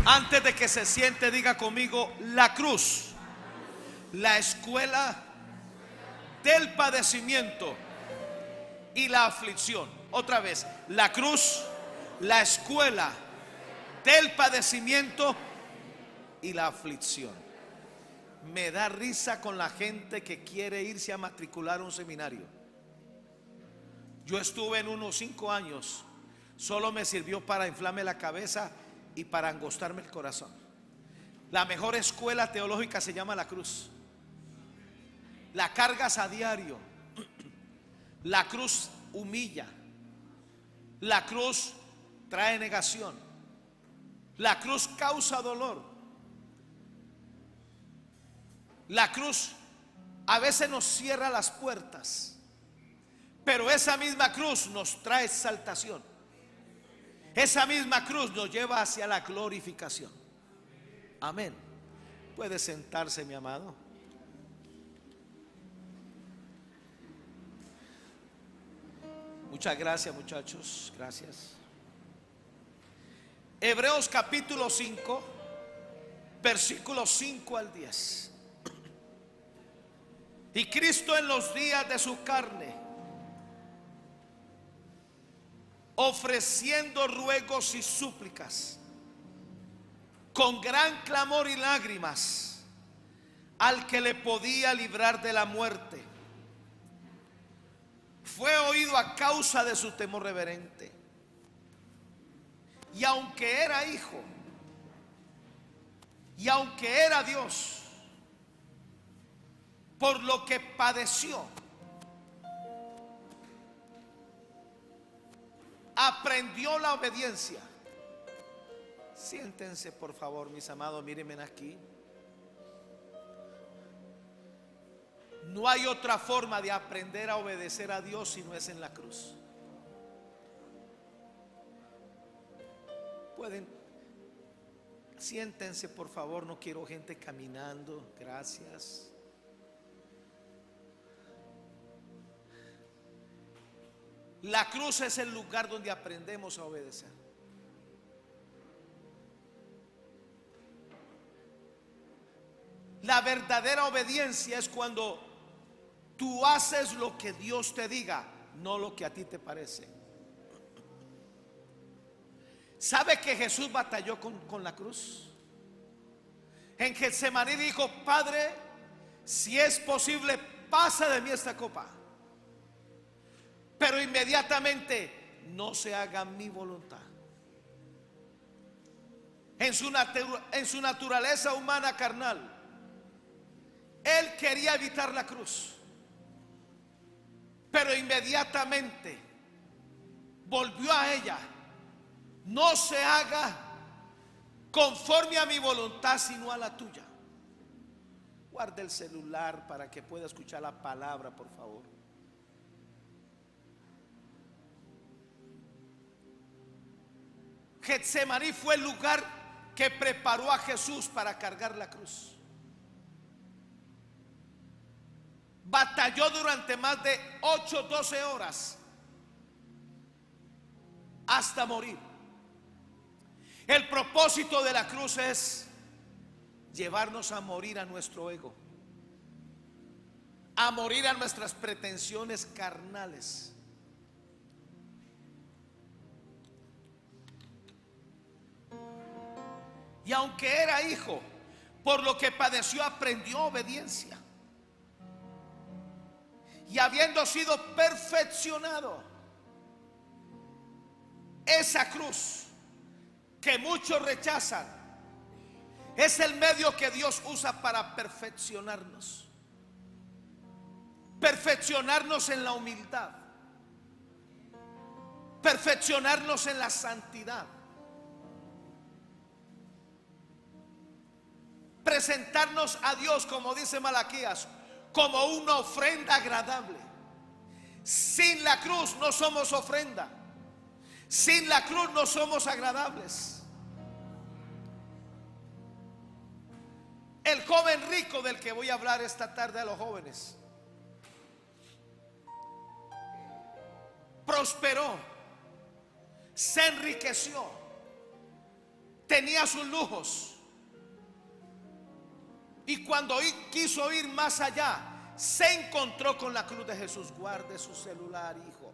Antes de que se siente, diga conmigo: la cruz, la escuela del padecimiento y la aflicción. Otra vez: la cruz, la escuela del padecimiento y la aflicción. Me da risa con la gente que quiere irse a matricular a un seminario. Yo estuve en unos 5 años. Solo me sirvió para inflarme la cabeza y para angostarme el corazón. La mejor escuela teológica se llama la cruz. La cargas a diario. La cruz humilla. La cruz trae negación. La cruz causa dolor. La cruz a veces nos cierra las puertas, pero esa misma cruz nos trae exaltación. Esa misma cruz nos lleva hacia la glorificación. Amén. Puede sentarse, mi amado. Muchas gracias, muchachos. Gracias. Hebreos capítulo 5, versículos 5 al 10. Y Cristo en los días de su carne, ofreciendo ruegos y súplicas con gran clamor y lágrimas al que le podía librar de la muerte, fue oído a causa de su temor reverente. Y aunque era hijo, y aunque era Dios, por lo que padeció, aprendió la obediencia. Siéntense, por favor, mis amados, mírenme aquí. No hay otra forma de aprender a obedecer a Dios si no es en la cruz. Pueden, siéntense, por favor, no quiero gente caminando. Gracias. La cruz es el lugar donde aprendemos a obedecer. La verdadera obediencia es cuando tú haces lo que Dios te diga, no lo que a ti te parece. ¿Sabe que Jesús batalló con la cruz? En Getsemaní dijo: Padre, si es posible, pasa de mí esta copa. Pero inmediatamente: no se haga mi voluntad. En su naturaleza humana carnal, Él quería evitar la cruz, pero inmediatamente volvió a ella: no se haga conforme a mi voluntad, sino a la tuya. Guarde el celular para que pueda escuchar la palabra, por favor. Getsemaní fue el lugar que preparó a Jesús para cargar la cruz. Batalló durante más de 8-12 horas hasta morir. El propósito de la cruz es llevarnos a morir a nuestro ego, a morir a nuestras pretensiones carnales. Y aunque era hijo, por lo que padeció aprendió obediencia. Y habiendo sido perfeccionado, esa cruz que muchos rechazan es el medio que Dios usa para perfeccionarnos. Perfeccionarnos en la humildad, perfeccionarnos en la santidad, presentarnos a Dios, como dice Malaquías, como una ofrenda agradable. Sin la cruz no somos ofrenda. Sin la cruz no somos agradables. El joven rico del que voy a hablar esta tarde a los jóvenes prosperó, se enriqueció, tenía sus lujos. Y cuando quiso ir más allá, se encontró con la cruz de Jesús. Guarde su celular, hijo.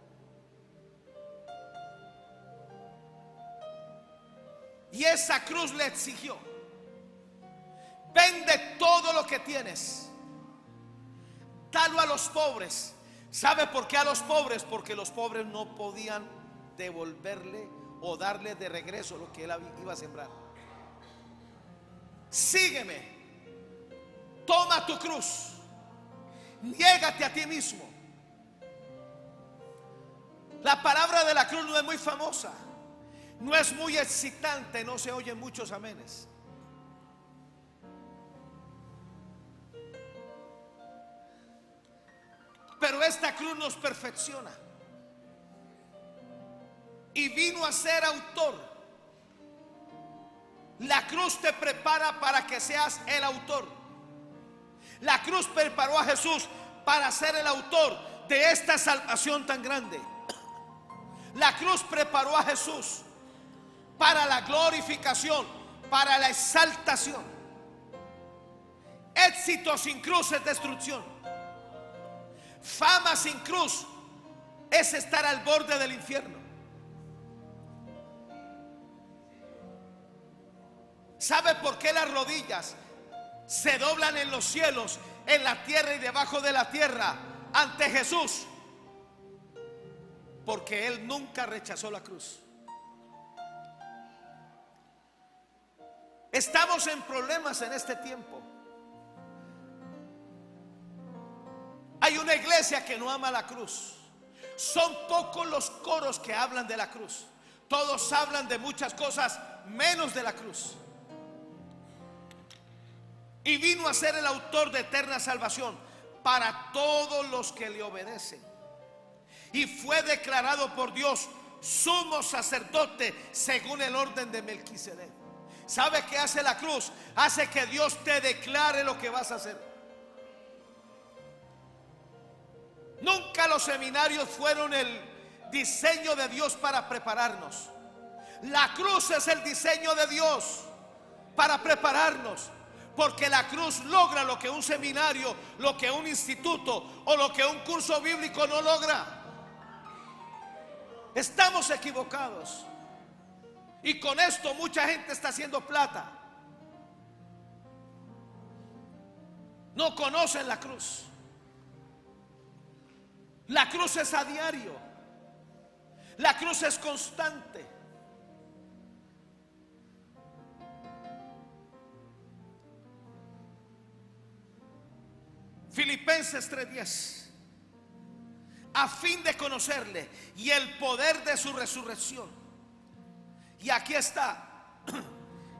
Y esa cruz le exigió: vende todo lo que tienes, dalo a los pobres. ¿Sabe por qué a los pobres? Porque los pobres no podían devolverle o darle de regreso lo que él iba a sembrar. Sígueme, toma tu cruz, niégate a ti mismo. La palabra de la cruz no es muy famosa, no es muy excitante, no se oyen muchos amenes. Pero esta cruz nos perfecciona. Y vino a ser autor. La cruz te prepara para que seas el autor. La cruz preparó a Jesús para ser el autor de esta salvación tan grande. La cruz preparó a Jesús para la glorificación, para la exaltación. Éxito sin cruz es destrucción. Fama sin cruz es estar al borde del infierno. ¿Sabe por qué las rodillas se doblan en los cielos, en la tierra y debajo de la tierra ante Jesús? Porque Él nunca rechazó la cruz. Estamos en problemas en este tiempo. Hay una iglesia que no ama la cruz. Son pocos los coros que hablan de la cruz. Todos hablan de muchas cosas menos de la cruz. Y vino a ser el autor de eterna salvación para todos los que le obedecen. Y fue declarado por Dios sumo sacerdote según el orden de Melquisedec. ¿Sabe qué hace la cruz? Hace que Dios te declare lo que vas a hacer. Nunca los seminarios fueron el diseño de Dios para prepararnos. La cruz es el diseño de Dios para prepararnos. Porque la cruz logra lo que un seminario, lo que un instituto o lo que un curso bíblico no logra. Estamos equivocados. Y con esto mucha gente está haciendo plata. No conocen la cruz. La cruz es a diario. La cruz es constante. Filipenses 3:10. A fin de conocerle y el poder de su resurrección. Y aquí está.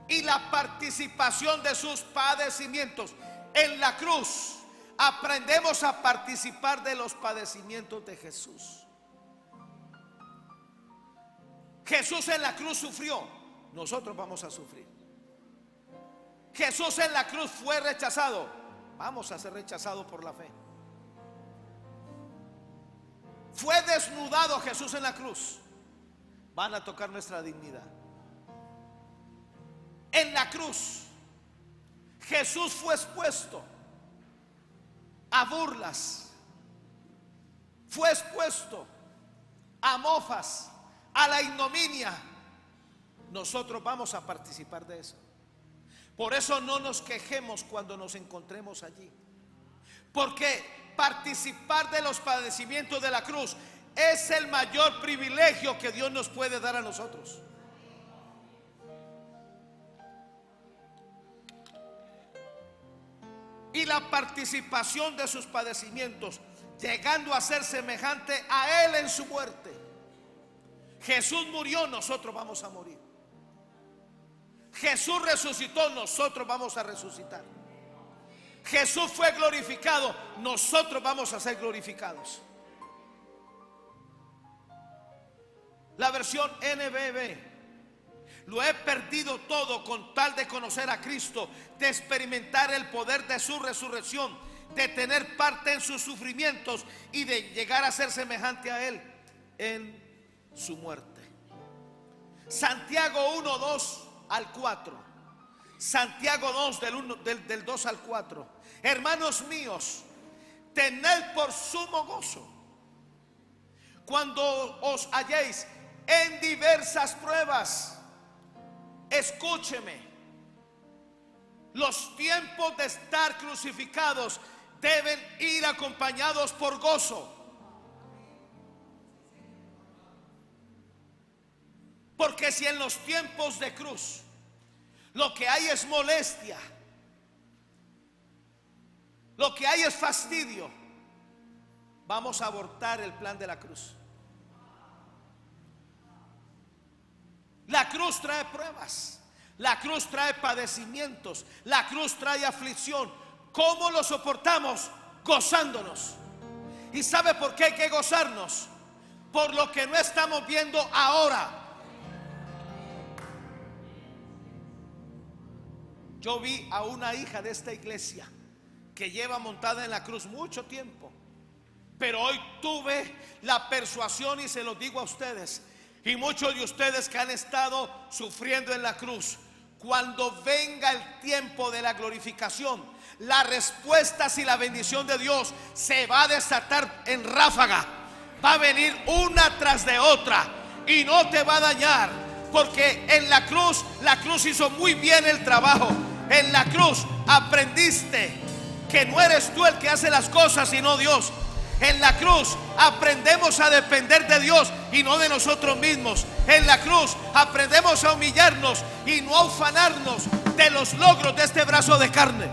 Y la participación de sus padecimientos. En la cruz aprendemos a participar de los padecimientos de Jesús. Jesús en la cruz sufrió. Nosotros vamos a sufrir. Jesús en la cruz fue rechazado. Vamos a ser rechazados por la fe. Fue desnudado Jesús en la cruz. Van a tocar nuestra dignidad. En la cruz Jesús fue expuesto a burlas, fue expuesto a mofas, a la ignominia. Nosotros vamos a participar de eso. Por eso no nos quejemos cuando nos encontremos allí. Porque participar de los padecimientos de la cruz es el mayor privilegio que Dios nos puede dar a nosotros. Y la participación de sus padecimientos, llegando a ser semejante a Él en su muerte. Jesús murió, nosotros vamos a morir. Jesús resucitó, nosotros vamos a resucitar. Jesús fue glorificado, nosotros vamos a ser glorificados. La versión NBB. Lo he perdido todo con tal de conocer a Cristo, de experimentar el poder de su resurrección, de tener parte en sus sufrimientos y de llegar a ser semejante a Él en su muerte. Santiago 1:2 al 4. Santiago 2 del 2 al 4. Hermanos míos, tened por sumo gozo cuando os halléis en diversas pruebas. Escúcheme, los tiempos de estar crucificados deben ir acompañados por gozo. Porque si en los tiempos de cruz lo que hay es molestia, lo que hay es fastidio, vamos a abortar el plan de la cruz. La cruz trae pruebas, la cruz trae padecimientos, la cruz trae aflicción. ¿Cómo lo soportamos? Gozándonos. ¿Y sabe por qué hay que gozarnos? Por lo que no estamos viendo ahora. Yo vi a una hija de esta iglesia que lleva montada en la cruz mucho tiempo, pero hoy tuve la persuasión, y se lo digo a ustedes y muchos de ustedes que han estado sufriendo en la cruz, cuando venga el tiempo de la glorificación, las respuestas y la bendición de Dios se va a desatar en ráfaga. Va a venir una tras de otra y no te va a dañar, porque en la cruz hizo muy bien el trabajo. En la cruz aprendiste que no eres tú el que hace las cosas, sino Dios. En la cruz aprendemos a depender de Dios y no de nosotros mismos. En la cruz aprendemos a humillarnos y no a ufanarnos de los logros de este brazo de carne.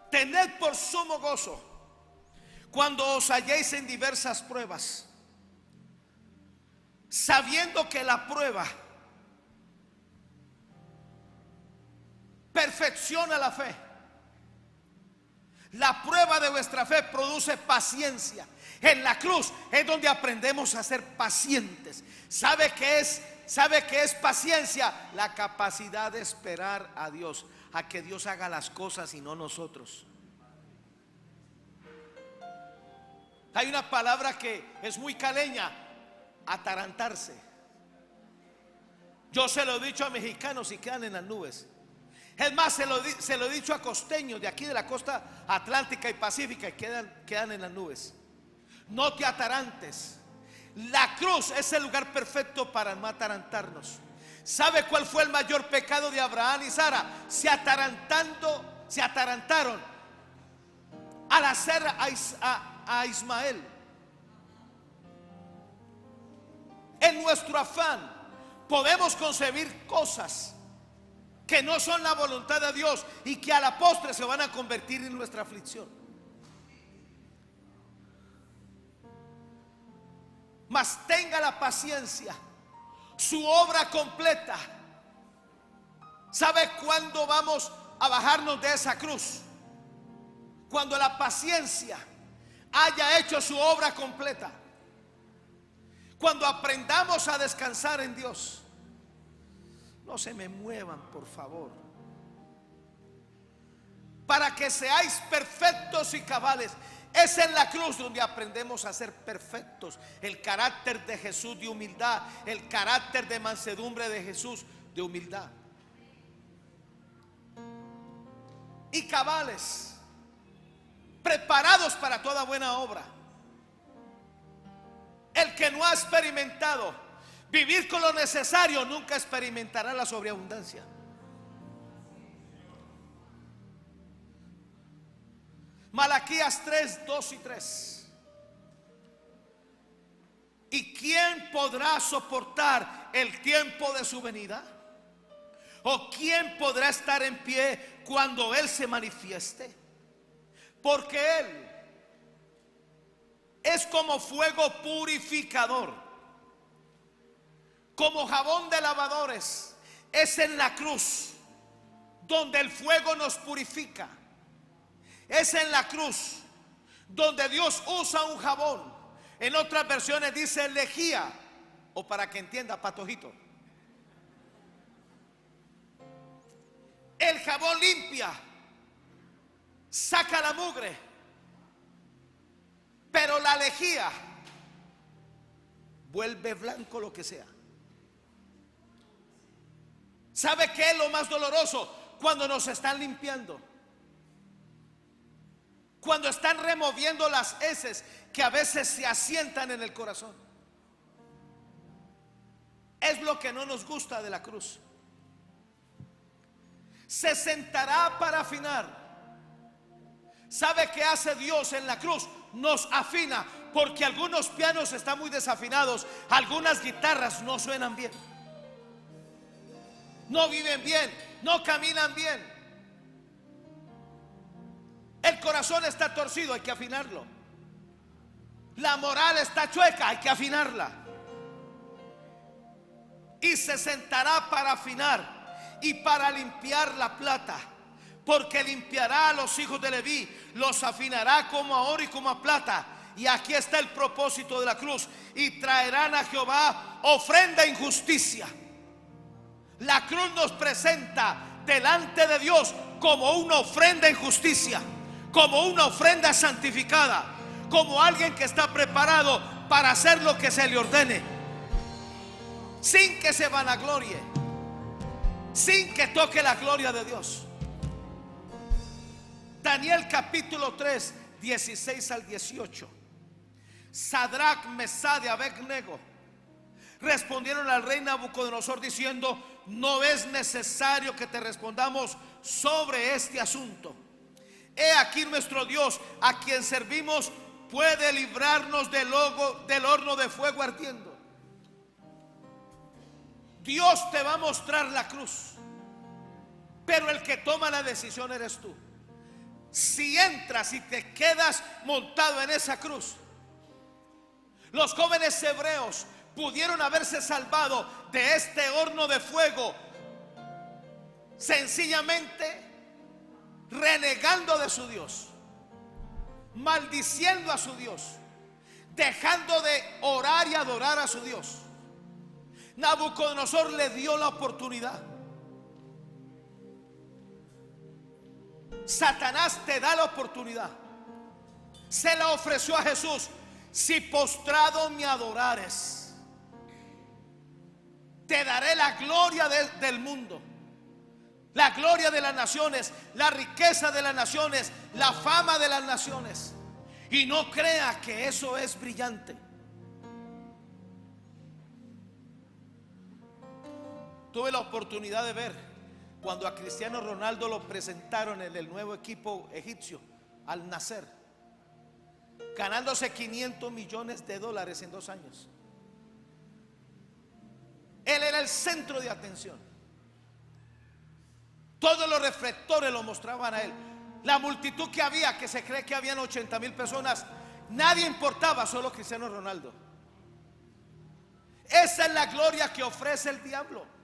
Tened por sumo gozo cuando os halléis en diversas pruebas, sabiendo que la prueba perfecciona la fe. La prueba de vuestra fe produce paciencia. En la cruz es donde aprendemos a ser pacientes. ¿Sabe qué es paciencia? La capacidad de esperar a Dios, a que Dios haga las cosas y no nosotros. Hay una palabra que es muy caleña: atarantarse. Yo se lo he dicho a mexicanos y quedan en las nubes. Es más, se lo he dicho a costeños de aquí de la costa atlántica y pacífica y quedan en las nubes. No te atarantes. La cruz es el lugar perfecto para no atarantarnos. ¿Sabe cuál fue el mayor pecado de Abraham y Sara? Se atarantaron al hacer a Ismael. En nuestro afán podemos concebir cosas que no son la voluntad de Dios y que a la postre se van a convertir en nuestra aflicción. Mas tenga la paciencia, su obra completa. ¿Sabe cuándo vamos a bajarnos de esa cruz? Cuando la paciencia haya hecho su obra completa. Cuando aprendamos a descansar en Dios. No se me muevan, por favor. Para que seáis perfectos y cabales. Es en la cruz donde aprendemos a ser perfectos. El carácter de Jesús de humildad, el carácter de mansedumbre de Jesús de humildad. Y cabales, preparados para toda buena obra. El que no ha experimentado vivir con lo necesario nunca experimentará la sobreabundancia. Malaquías 3, 2 y 3. ¿Y quién podrá soportar el tiempo de su venida? ¿O quién podrá estar en pie cuando Él se manifieste? Porque Él es como fuego purificador, como jabón de lavadores. Es en la cruz donde el fuego nos purifica. Es en la cruz donde Dios usa un jabón. En otras versiones dice lejía, o para que entienda, patojito. El jabón limpia, saca la mugre, Pero la lejía vuelve blanco lo que sea. ¿Sabe qué es lo más doloroso? Cuando nos están limpiando, cuando están removiendo las heces que a veces se asientan en el corazón. Es lo que no nos gusta de la cruz. Se sentará para afinar. ¿Sabe qué hace Dios en la cruz? Nos afina, porque algunos pianos están muy desafinados, algunas guitarras no suenan bien, no viven bien, no caminan bien. El corazón está torcido, hay que afinarlo. La moral está chueca, hay que afinarla. Y se sentará para afinar y para limpiar la plata, porque limpiará a los hijos de Leví, los afinará como a oro y como a plata. Y aquí está el propósito de la cruz: y traerán a Jehová ofrenda en justicia. La cruz nos presenta delante de Dios como una ofrenda en justicia, como una ofrenda santificada, como alguien que está preparado para hacer lo que se le ordene, sin que se vanaglorie, sin que toque la gloria de Dios. Daniel capítulo 3, 16 al 18. Sadrach, Mesach y Abednego respondieron al rey Nabucodonosor diciendo: no es necesario que te respondamos sobre este asunto. He aquí nuestro Dios, a quien servimos, puede librarnos del horno de fuego ardiendo. Dios te va a mostrar la cruz, pero el que toma la decisión eres tú. Si entras y te quedas montado en esa cruz, los jóvenes hebreos pudieron haberse salvado de este horno de fuego sencillamente renegando de su Dios, maldiciendo a su Dios, dejando de orar y adorar a su Dios. Nabucodonosor le dio la oportunidad. Satanás te da la oportunidad. Se la ofreció a Jesús: si postrado me adorares, te daré la gloria del mundo, la gloria de las naciones, la riqueza de las naciones, la fama de las naciones. Y no crea que eso es brillante. Tuve la oportunidad de ver cuando a Cristiano Ronaldo lo presentaron en el nuevo equipo egipcio, Al Nacer, ganándose $500 millones en 2 años. Él era el centro de atención. Todos los reflectores lo mostraban a él. La multitud que había, que se cree que habían 80,000 personas, nadie importaba, solo Cristiano Ronaldo. Esa es la gloria que ofrece el diablo.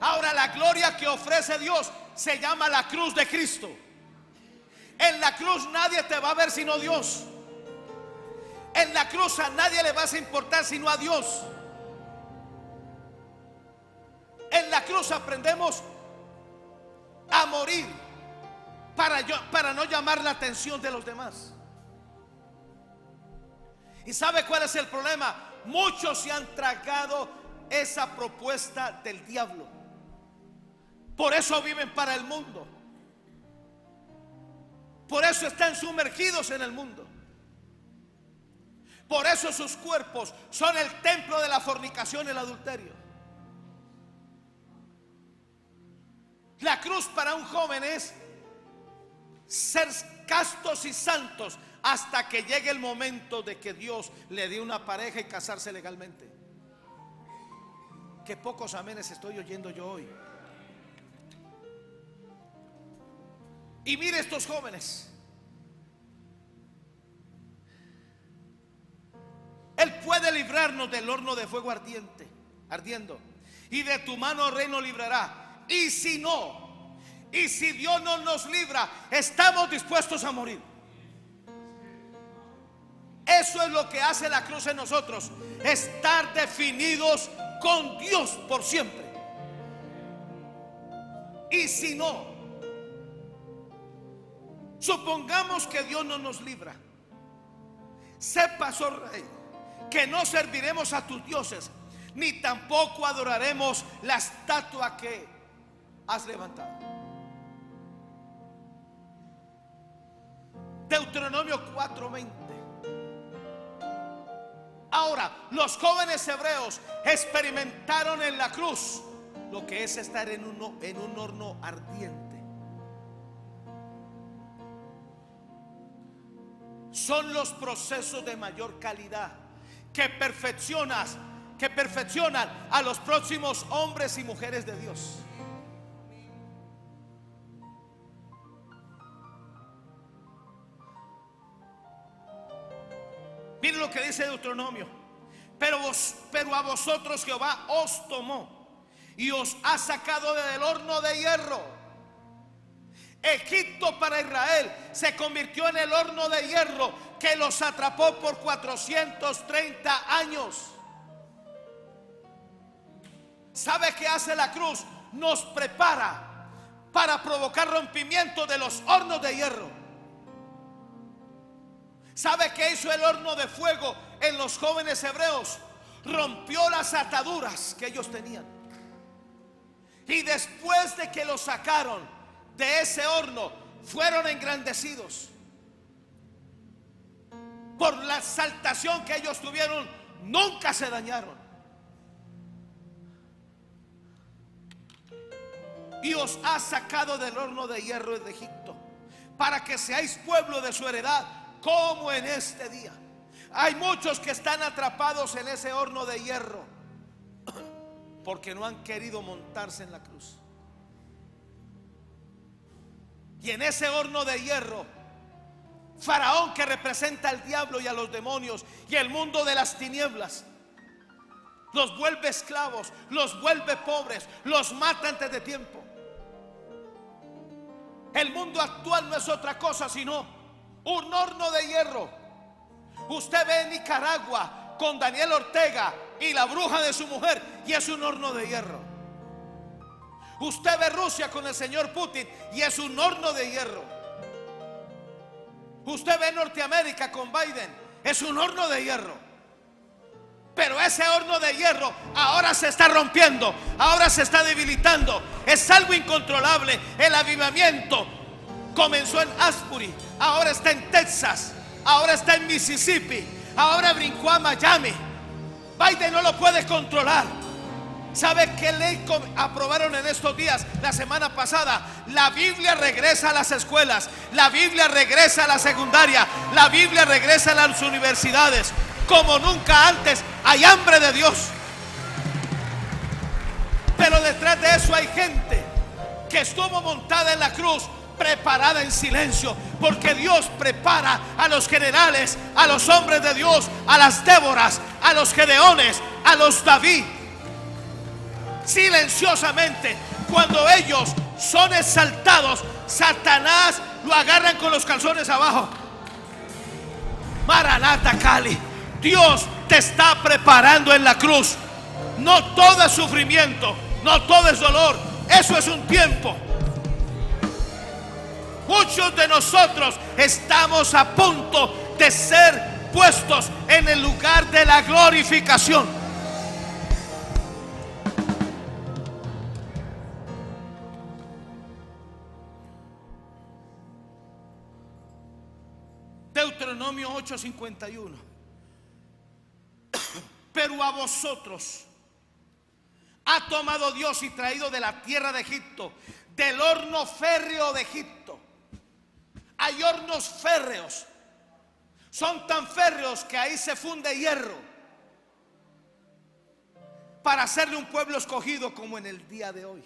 Ahora, la gloria que ofrece Dios se llama la cruz de Cristo. En la cruz nadie te va a ver sino Dios. En la cruz a nadie le vas a importar sino a Dios. En la cruz aprendemos a morir para no llamar la atención de los demás. ¿Y sabe cuál es el problema? Muchos se han tragado esa propuesta del diablo. Por eso viven para el mundo. Por eso están sumergidos en el mundo. Por eso sus cuerpos son el templo de la fornicación y el adulterio. La cruz para un joven es ser castos y santos hasta que llegue el momento de que Dios le dé una pareja y casarse legalmente. Qué pocos amenes estoy oyendo yo hoy. Y mire estos jóvenes. Él puede librarnos del horno de fuego ardiendo. Y de tu mano, oh rey, nos librará. Y si no, y si Dios no nos libra, estamos dispuestos a morir. Eso es lo que hace la cruz en nosotros: estar definidos con Dios por siempre. Y si no, supongamos que Dios no nos libra. Sepas, oh rey, que no serviremos a tus dioses, ni tampoco adoraremos la estatua que has levantado. Deuteronomio 4:20. Ahora, los jóvenes hebreos experimentaron en la cruz lo que es estar en un horno ardiente. Son los procesos de mayor calidad que perfeccionan a los próximos hombres y mujeres de Dios. Miren lo que dice Deuteronomio. Pero a vosotros Jehová os tomó y os ha sacado del horno de hierro. Egipto para Israel se convirtió en el horno de hierro que los atrapó por 430 años. ¿Sabe qué hace la cruz? Nos prepara para provocar rompimiento de los hornos de hierro. ¿Sabe qué hizo el horno de fuego en los jóvenes hebreos? Rompió las ataduras que ellos tenían. Y después de que los sacaron de ese horno, fueron engrandecidos. Por la exaltación que ellos tuvieron, nunca se dañaron. Y os ha sacado del horno de hierro de Egipto, para que seáis pueblo de su heredad, como en este día. Hay muchos que están atrapados en ese horno de hierro porque no han querido montarse en la cruz. Y en ese horno de hierro, Faraón, que representa al diablo y a los demonios y el mundo de las tinieblas, los vuelve esclavos, los vuelve pobres, los mata antes de tiempo. El mundo actual no es otra cosa sino un horno de hierro. Usted ve en Nicaragua con Daniel Ortega y la bruja de su mujer, y es un horno de hierro. Usted ve Rusia con el señor Putin y es un horno de hierro. Usted ve Norteamérica con Biden, es un horno de hierro. Pero ese horno de hierro ahora se está rompiendo, ahora se está debilitando. Es algo incontrolable. El avivamiento comenzó en Asbury, ahora está en Texas, ahora está en Mississippi, ahora brincó a Miami. Biden no lo puede controlar. ¿Sabe qué ley aprobaron en estos días? La semana pasada. La Biblia regresa a las escuelas, la Biblia regresa a la secundaria, la Biblia regresa a las universidades. Como nunca antes hay hambre de Dios. Pero detrás de eso hay gente que estuvo montada en la cruz, preparada en silencio, porque Dios prepara a los generales, a los hombres de Dios, a las Déboras, a los Gedeones, a los David, silenciosamente. Cuando ellos son exaltados, Satanás lo agarran con los calzones abajo. Maranata, Cali. Dios te está preparando en la cruz. No todo es sufrimiento, no todo es dolor. Eso es un tiempo. Muchos de nosotros estamos a punto de ser puestos en el lugar de la glorificación. Deuteronomio 8:51. Pero a vosotros ha tomado Dios y traído de la tierra de Egipto, del horno férreo de Egipto. Hay hornos férreos, son tan férreos que ahí se funde hierro para hacerle un pueblo escogido como en el día de hoy.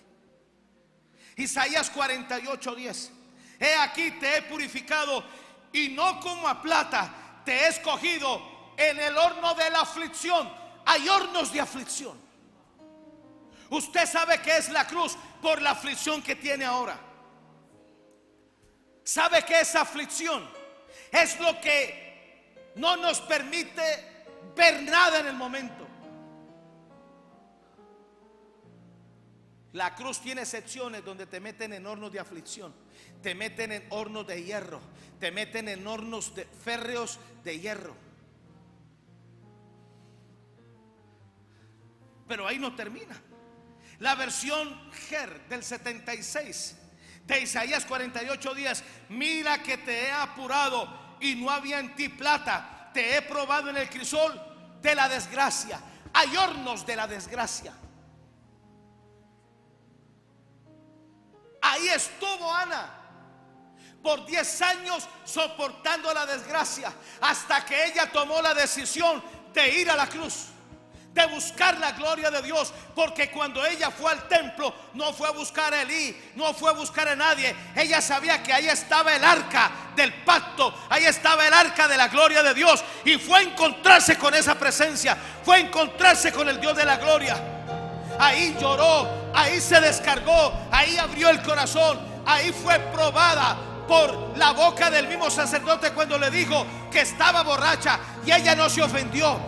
Isaías 48:10. He aquí te he purificado y no como a plata, te he escogido en el horno de la aflicción. Hay hornos de aflicción. Usted sabe que es la cruz por la aflicción que tiene ahora. ¿Sabe que esa aflicción es lo que no nos permite ver nada en el momento? La cruz tiene secciones donde te meten en hornos de aflicción, te meten en hornos de hierro, te meten en hornos de férreos de hierro. Pero ahí no termina. La versión Ger del 76 de Isaías 48 días: mira que te he apurado y no había en ti plata, te he probado en el crisol de la desgracia. Hay hornos de la desgracia. Ahí estuvo Ana por 10 años soportando la desgracia, hasta que ella tomó la decisión de ir a la cruz, de buscar la gloria de Dios. Porque cuando ella fue al templo, no fue a buscar a Elí, no fue a buscar a nadie. Ella sabía que ahí estaba el arca del pacto, ahí estaba el arca de la gloria de Dios, y fue a encontrarse con esa presencia, fue a encontrarse con el Dios de la gloria. Ahí lloró, ahí se descargó, ahí abrió el corazón, ahí fue probada por la boca del mismo sacerdote cuando le dijo que estaba borracha, y ella no se ofendió.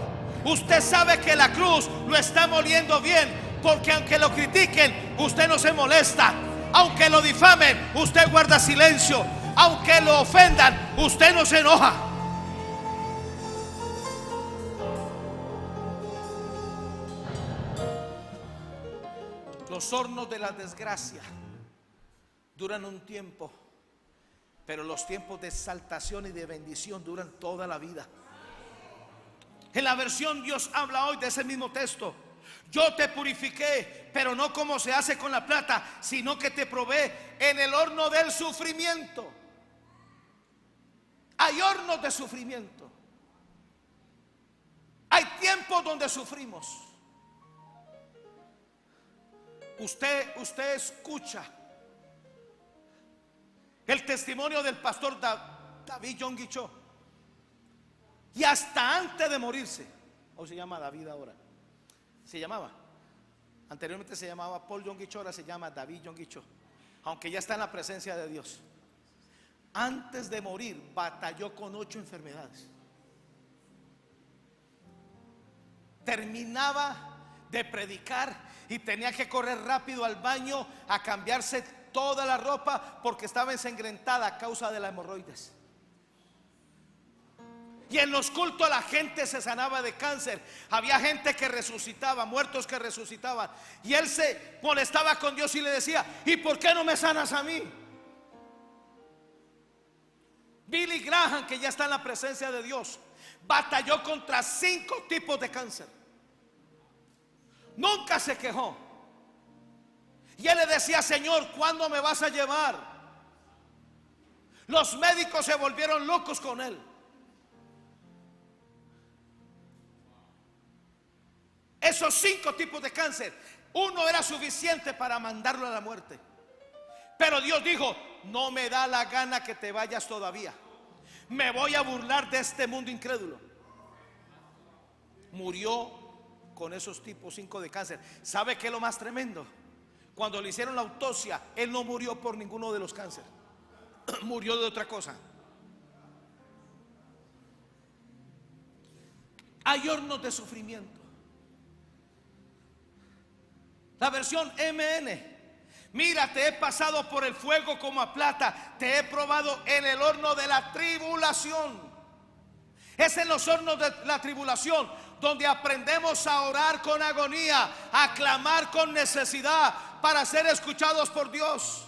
Usted sabe que la cruz lo está moliendo bien, porque aunque lo critiquen, usted no se molesta. Aunque lo difamen, usted guarda silencio. Aunque lo ofendan, usted no se enoja. Los hornos de la desgracia duran un tiempo, pero los tiempos de exaltación y de bendición duran toda la vida. En la versión Dios habla hoy de ese mismo texto: yo te purifiqué, pero no como se hace con la plata, sino que te probé en el horno del sufrimiento. Hay hornos de sufrimiento. Hay tiempos donde sufrimos. Usted escucha el testimonio del pastor David Yonggi Cho, y hasta antes de morirse, o se llama David ahora, se llamaba, anteriormente se llamaba Paul Yonggi Cho, ahora se llama David Yonggi Cho, aunque ya está en la presencia de Dios. Antes de morir batalló con 8 enfermedades. Terminaba de predicar y tenía que correr rápido al baño a cambiarse toda la ropa, porque estaba ensangrentada a causa de la hemorroides. Y en los cultos la gente se sanaba de cáncer. Había gente que resucitaba, muertos que resucitaban. Y él se molestaba con Dios y le decía: ¿y por qué no me sanas a mí? Billy Graham, que ya está en la presencia de Dios, batalló contra 5 tipos de cáncer. Nunca se quejó. Y él le decía: Señor, ¿cuándo me vas a llevar? Los médicos se volvieron locos con él. Esos 5 tipos de cáncer, uno era suficiente para mandarlo a la muerte. Pero Dios dijo: no me da la gana que te vayas todavía. Me voy a burlar de este mundo incrédulo. Murió con esos tipos 5 de cáncer. ¿Sabe qué es lo más tremendo? Cuando le hicieron la autopsia, él no murió por ninguno de los cánceres. Murió de otra cosa. Hay hornos de sufrimiento. La versión MN: mira, te he pasado por el fuego como a plata, te he probado en el horno de la tribulación. Es en los hornos de la tribulación donde aprendemos a orar con agonía, a clamar con necesidad para ser escuchados por Dios.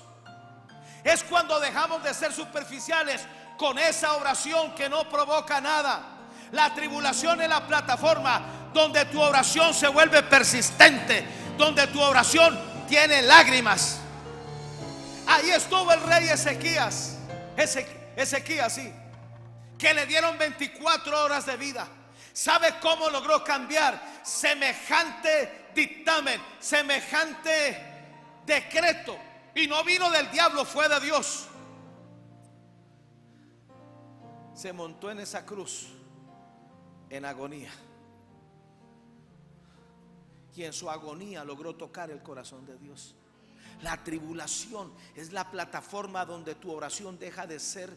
Es cuando dejamos de ser superficiales con esa oración que no provoca nada. La tribulación es la plataforma donde tu oración se vuelve persistente, donde tu oración tiene lágrimas. Ahí estuvo el rey Ezequías, sí, que le dieron 24 horas de vida. ¿Sabe cómo logró cambiar semejante dictamen, semejante decreto? Y no vino del diablo, fue de Dios. Se montó en esa cruz en agonía, y en su agonía logró tocar el corazón de Dios. La tribulación es la plataforma donde tu oración deja de ser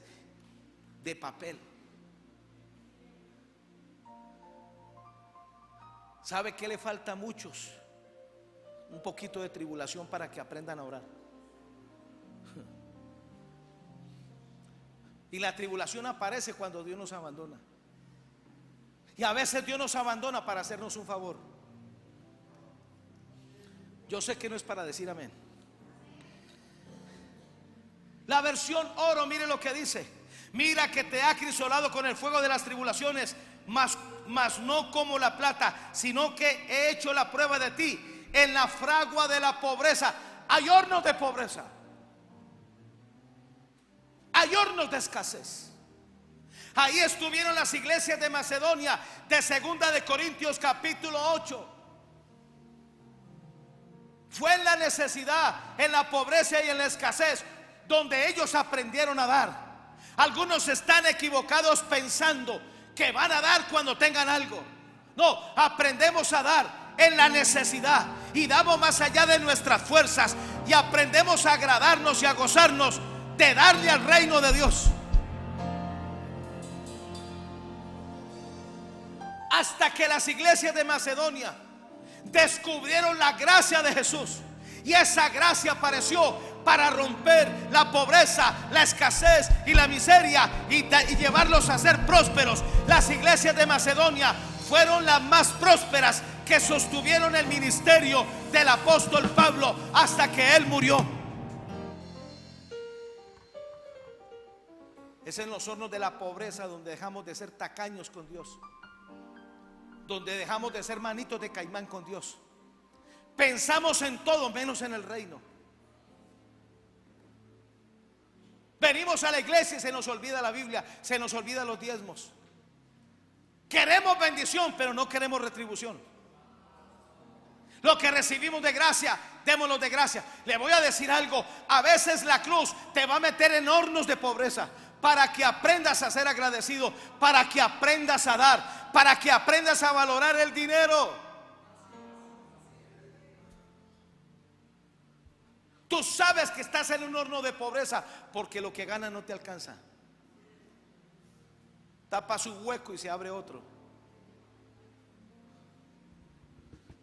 de papel. ¿Sabe qué le falta a muchos? Un poquito de tribulación para que aprendan a orar. Y la tribulación aparece cuando Dios nos abandona. Y a veces Dios nos abandona para hacernos un favor. Yo sé que no es para decir amén. La versión oro, mire lo que dice: mira que te he acrisolado con el fuego de las tribulaciones, mas no como la plata, sino que he hecho la prueba de ti en la fragua de la pobreza. Hay hornos de pobreza, hay hornos de escasez. Ahí estuvieron las iglesias de Macedonia, de segunda de Corintios capítulo 8. Fue en la necesidad, en la pobreza y en la escasez donde ellos aprendieron a dar. Algunos están equivocados pensando que van a dar cuando tengan algo. No, aprendemos a dar en la necesidad y damos más allá de nuestras fuerzas y aprendemos a agradarnos y a gozarnos de darle al reino de Dios. Hasta que las iglesias de Macedonia descubrieron la gracia de Jesús, y esa gracia apareció para romper la pobreza, la escasez y la miseria y llevarlos a ser prósperos. Las iglesias de Macedonia fueron las más prósperas que sostuvieron el ministerio del apóstol Pablo hasta que él murió. Es en los hornos de la pobreza donde dejamos de ser tacaños con Dios, donde dejamos de ser manitos de caimán con Dios. Pensamos en todo menos en el reino. Venimos a la iglesia y se nos olvida la Biblia, se nos olvida los diezmos. Queremos bendición, pero no queremos retribución. Lo que recibimos de gracia, démoslo de gracia. Le voy a decir algo: a veces la cruz te va a meter en hornos de pobreza para que aprendas a ser agradecido, para que aprendas a dar, para que aprendas a valorar el dinero. Tú sabes que estás en un horno de pobreza porque lo que ganas no te alcanza. Tapa su hueco y se abre otro.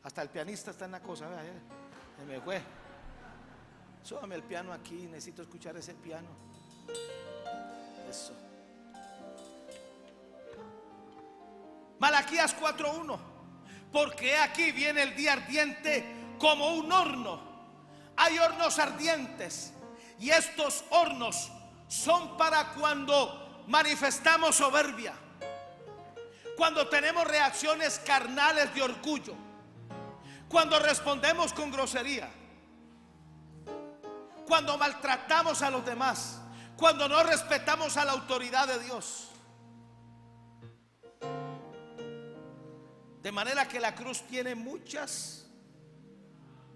Hasta el pianista está en la cosa. Se me fue. Súbame el piano aquí, necesito escuchar ese piano. Eso. Malaquías 4:1. Porque aquí viene el día ardiente como un horno. Hay hornos ardientes, y estos hornos son para cuando manifestamos soberbia, cuando tenemos reacciones carnales de orgullo, cuando respondemos con grosería, cuando maltratamos a los demás, cuando no respetamos a la autoridad de Dios. De manera que la cruz tiene muchas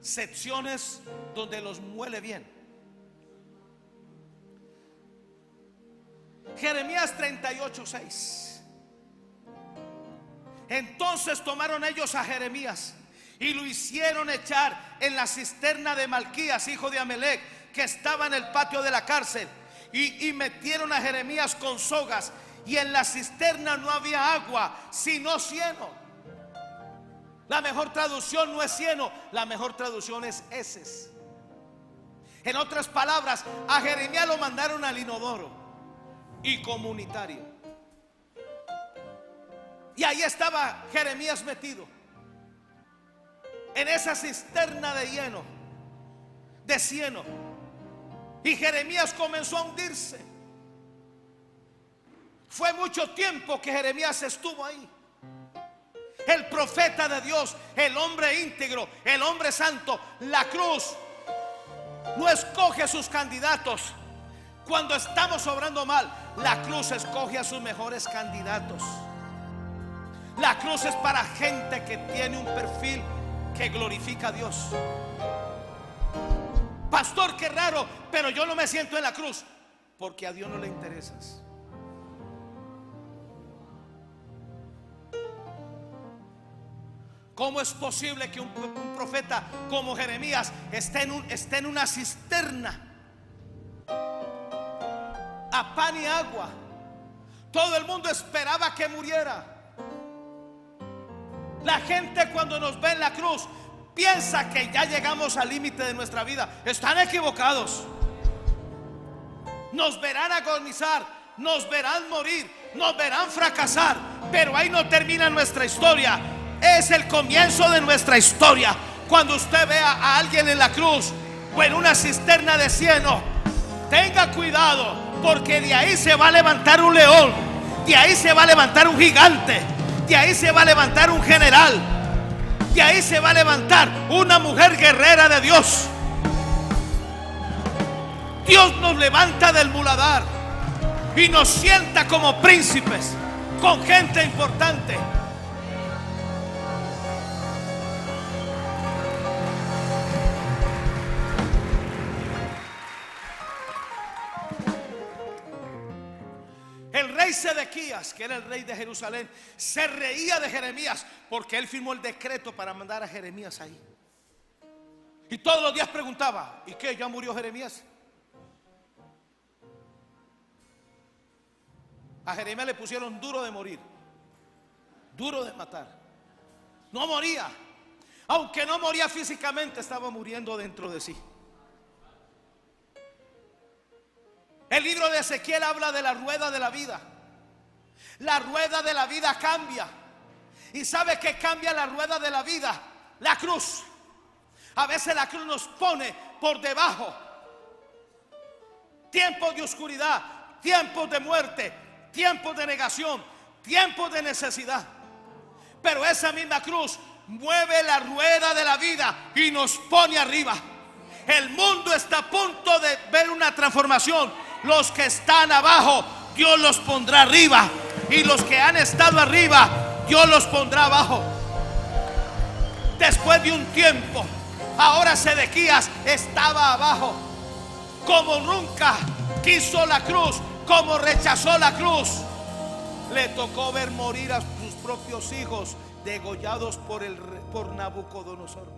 secciones donde los muele bien. Jeremías 38:6. Entonces tomaron ellos a Jeremías y lo hicieron echar en la cisterna de Malquías, hijo de Amelec, que estaba en el patio de la cárcel, y metieron a Jeremías con sogas, y en la cisterna no había agua sino cieno. La mejor traducción no es cieno, la mejor traducción es heces. En otras palabras, a Jeremías lo mandaron al inodoro y comunitario. Y ahí estaba Jeremías metido en esa cisterna de cieno. Y Jeremías comenzó a hundirse. Fue mucho tiempo que Jeremías estuvo ahí. El profeta de Dios, el hombre íntegro, el hombre santo. La cruz no escoge a sus candidatos. Cuando estamos obrando mal, la cruz escoge a sus mejores candidatos. La cruz es para gente que tiene un perfil que glorifica a Dios. Pastor, qué raro, pero yo no me siento en la cruz. Porque a Dios no le interesas. ¿Cómo es posible que un profeta como Jeremías esté en una cisterna a pan y agua? Todo el mundo esperaba que muriera. La gente, cuando nos ve en la cruz, piensa que ya llegamos al límite de nuestra vida. Están equivocados. Nos verán agonizar, nos verán morir, nos verán fracasar, pero ahí no termina nuestra historia. Es el comienzo de nuestra historia. Cuando usted vea a alguien en la cruz o en una cisterna de cieno, tenga cuidado, porque de ahí se va a levantar un león, de ahí se va a levantar un gigante, de ahí se va a levantar un general, de ahí se va a levantar una mujer guerrera de Dios. Dios nos levanta del muladar y nos sienta como príncipes con gente importante. El rey Sedequías, que era el rey de Jerusalén, se reía de Jeremías porque él firmó el decreto para mandar a Jeremías ahí. Y todos los días preguntaba: ¿y qué? ¿Ya murió Jeremías? A Jeremías le pusieron duro de morir, duro de matar. No moría. Aunque no moría físicamente, estaba muriendo dentro de sí. El libro de Ezequiel habla de la rueda de la vida. La rueda de la vida cambia. ¿Y sabe qué cambia la rueda de la vida? La cruz. A veces la cruz nos pone por debajo. Tiempos de oscuridad, tiempos de muerte, tiempos de negación, tiempos de necesidad. Pero esa misma cruz mueve la rueda de la vida y nos pone arriba. El mundo está a punto de ver una transformación. Los que están abajo, Dios los pondrá arriba, y los que han estado arriba, Dios los pondrá abajo. Después de un tiempo, ahora Sedequías estaba abajo. Como nunca quiso la cruz, como rechazó la cruz, le tocó ver morir a sus propios hijos degollados por Nabucodonosor.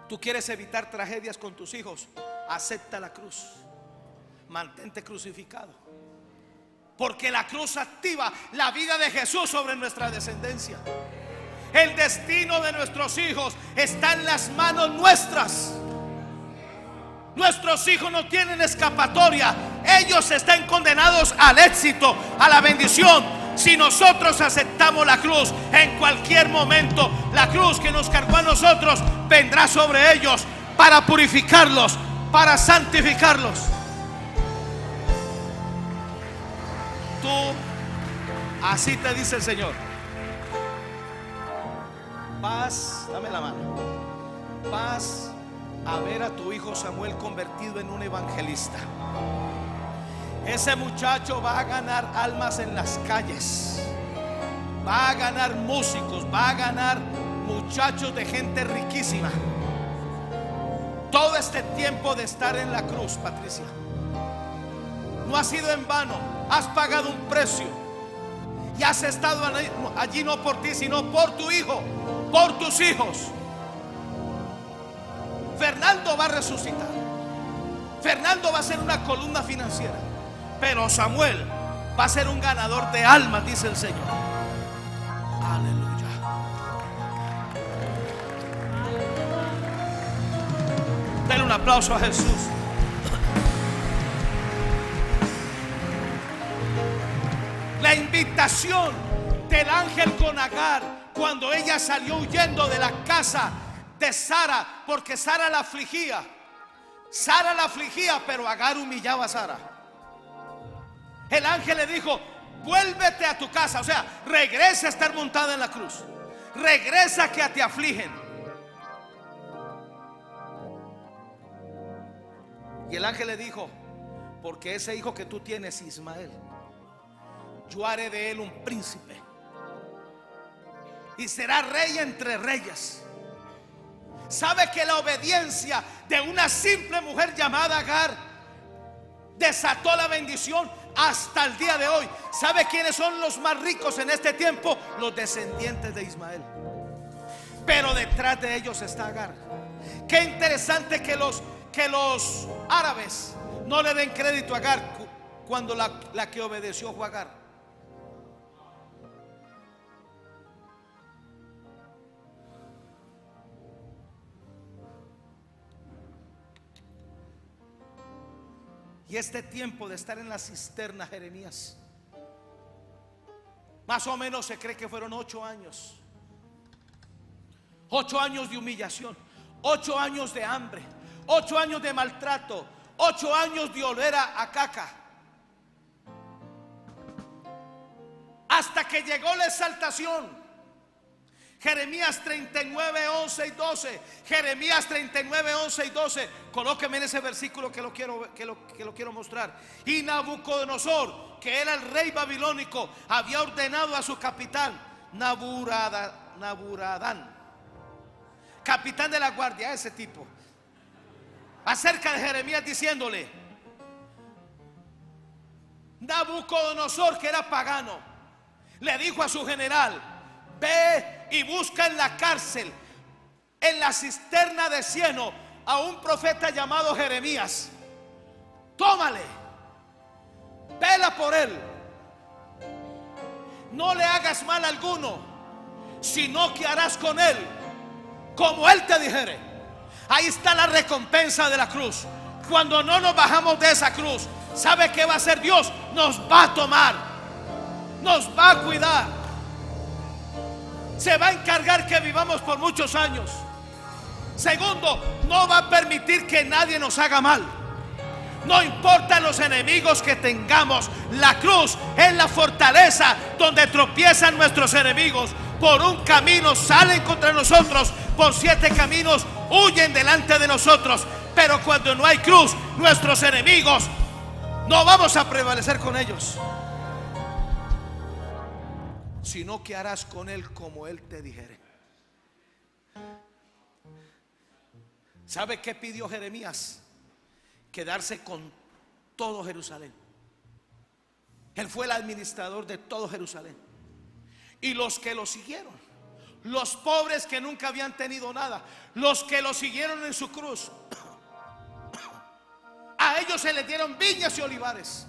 Tú quieres evitar tragedias con tus hijos, acepta la cruz, mantente crucificado, porque la cruz activa la vida de Jesús sobre nuestra descendencia. El destino de nuestros hijos está en las manos nuestras. Nuestros hijos no tienen escapatoria. Ellos están condenados al éxito, a la bendición, si nosotros aceptamos la cruz. En cualquier momento la cruz que nos cargó a nosotros vendrá sobre ellos para purificarlos, para santificarlos. Tú, así te dice el Señor, vas, dame la mano, vas a ver a tu hijo Samuel convertido en un evangelista. Ese muchacho va a ganar almas en las calles, va a ganar músicos, va a ganar muchachos de gente riquísima. Todo este tiempo de estar en la cruz, Patricia, no ha sido en vano. Has pagado un precio y has estado allí no por ti, sino por tu hijo, por tus hijos. Fernando va a resucitar. Fernando va a ser una columna financiera, pero Samuel va a ser un ganador de almas, dice el Señor. Aleluya. Denle un aplauso a Jesús. La invitación del ángel con Agar cuando ella salió huyendo de la casa de Sara, porque Sara la afligía. Sara la afligía, pero Agar humillaba a Sara. El ángel le dijo: vuélvete a tu casa, o sea, regresa a estar montada en la cruz. Regresa que te afligen. Y el ángel le dijo: porque ese hijo que tú tienes, Ismael, yo haré de él un príncipe y será rey entre reyes. ¿Sabe que la obediencia de una simple mujer llamada Agar desató la bendición hasta el día de hoy? ¿Sabe quiénes son los más ricos en este tiempo? Los descendientes de Ismael. Pero detrás de ellos está Agar. Qué interesante que los árabes no le den crédito a Agar cuando la que obedeció fue Agar. Y este tiempo de estar en la cisterna, Jeremías, más o menos se cree que fueron 8 años. 8 años de humillación, 8 años de hambre, 8 años de maltrato, 8 años de oler a caca, hasta que llegó la exaltación. Jeremías 39, 11 y 12. Jeremías 39, 11 y 12. Colóqueme en ese versículo que lo quiero mostrar. Y Nabucodonosor, que era el rey babilónico, había ordenado a su capitán Naburadán, capitán de la guardia, ese tipo, acerca de Jeremías, diciéndole: Nabucodonosor, que era pagano, le dijo a su general: ve y busca en la cárcel, en la cisterna de cieno, a un profeta llamado Jeremías. Tómale, vela por él, no le hagas mal alguno, sino que harás con él como él te dijere. Ahí está la recompensa de la cruz. Cuando no nos bajamos de esa cruz, ¿sabe qué va a hacer Dios? Nos va a tomar, nos va a cuidar, se va a encargar que vivamos por muchos años. Segundo, no va a permitir que nadie nos haga mal. No importa los enemigos que tengamos, la cruz es la fortaleza donde tropiezan nuestros enemigos. Por un camino salen contra nosotros, por 7 caminos huyen delante de nosotros. Pero cuando no hay cruz, nuestros enemigos, no vamos a prevalecer con ellos, sino que harás con él como él te dijere. ¿Sabe qué pidió Jeremías? Quedarse con todo Jerusalén. Él fue el administrador de todo Jerusalén. Y los que lo siguieron, los pobres que nunca habían tenido nada, los que lo siguieron en su cruz, a ellos se les dieron viñas y olivares.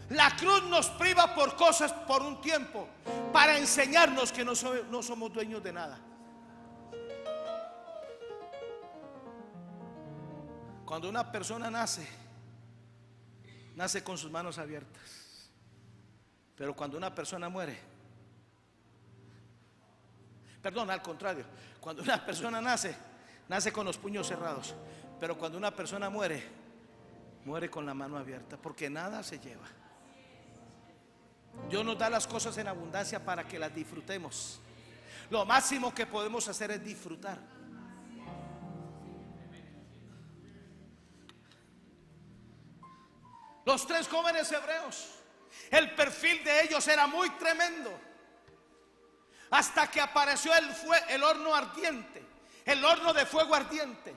La cruz nos priva por cosas por un tiempo, para enseñarnos que no somos dueños de nada. Cuando una persona nace con sus manos abiertas. Pero cuando una persona muere, perdón, al contrario, cuando una persona nace con los puños cerrados. Pero cuando una persona muere con la mano abierta, porque nada se lleva. Dios nos da las cosas en abundancia para que las disfrutemos. Lo máximo que podemos hacer es disfrutar. Los 3 jóvenes hebreos, el perfil de ellos era muy tremendo, hasta que apareció el horno ardiente, el horno de fuego ardiente.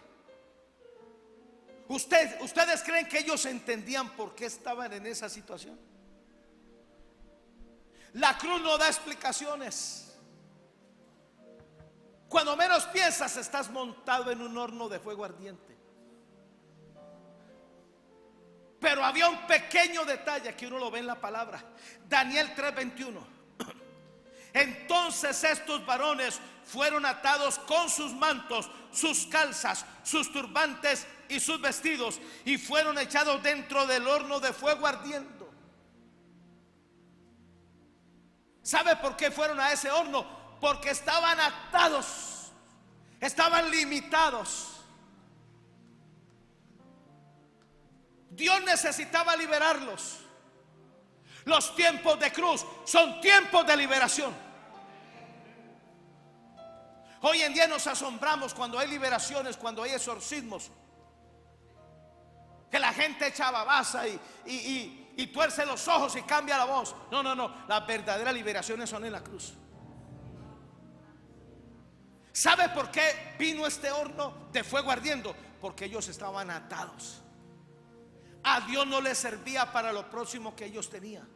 ¿Ustedes creen que ellos entendían por qué estaban en esa situación? La cruz no da explicaciones. Cuando menos piensas, estás montado en un horno de fuego ardiente. Pero había un pequeño detalle que uno lo ve en la palabra. Daniel 3:21. Entonces estos varones fueron atados con sus mantos, sus calzas, sus turbantes y sus vestidos, y fueron echados dentro del horno de fuego ardiendo. ¿Sabe por qué fueron a ese horno? Porque estaban atados, estaban limitados. Dios necesitaba liberarlos. Los tiempos de cruz son tiempos de liberación. Hoy en día nos asombramos cuando hay liberaciones, cuando hay exorcismos, que la gente echa babasa y tuerce los ojos y cambia la voz. No, las verdaderas liberaciones son en la cruz. ¿Sabe por qué vino este horno de fuego ardiendo? Porque ellos estaban atados. A Dios no les servía para lo próximo que ellos tenían,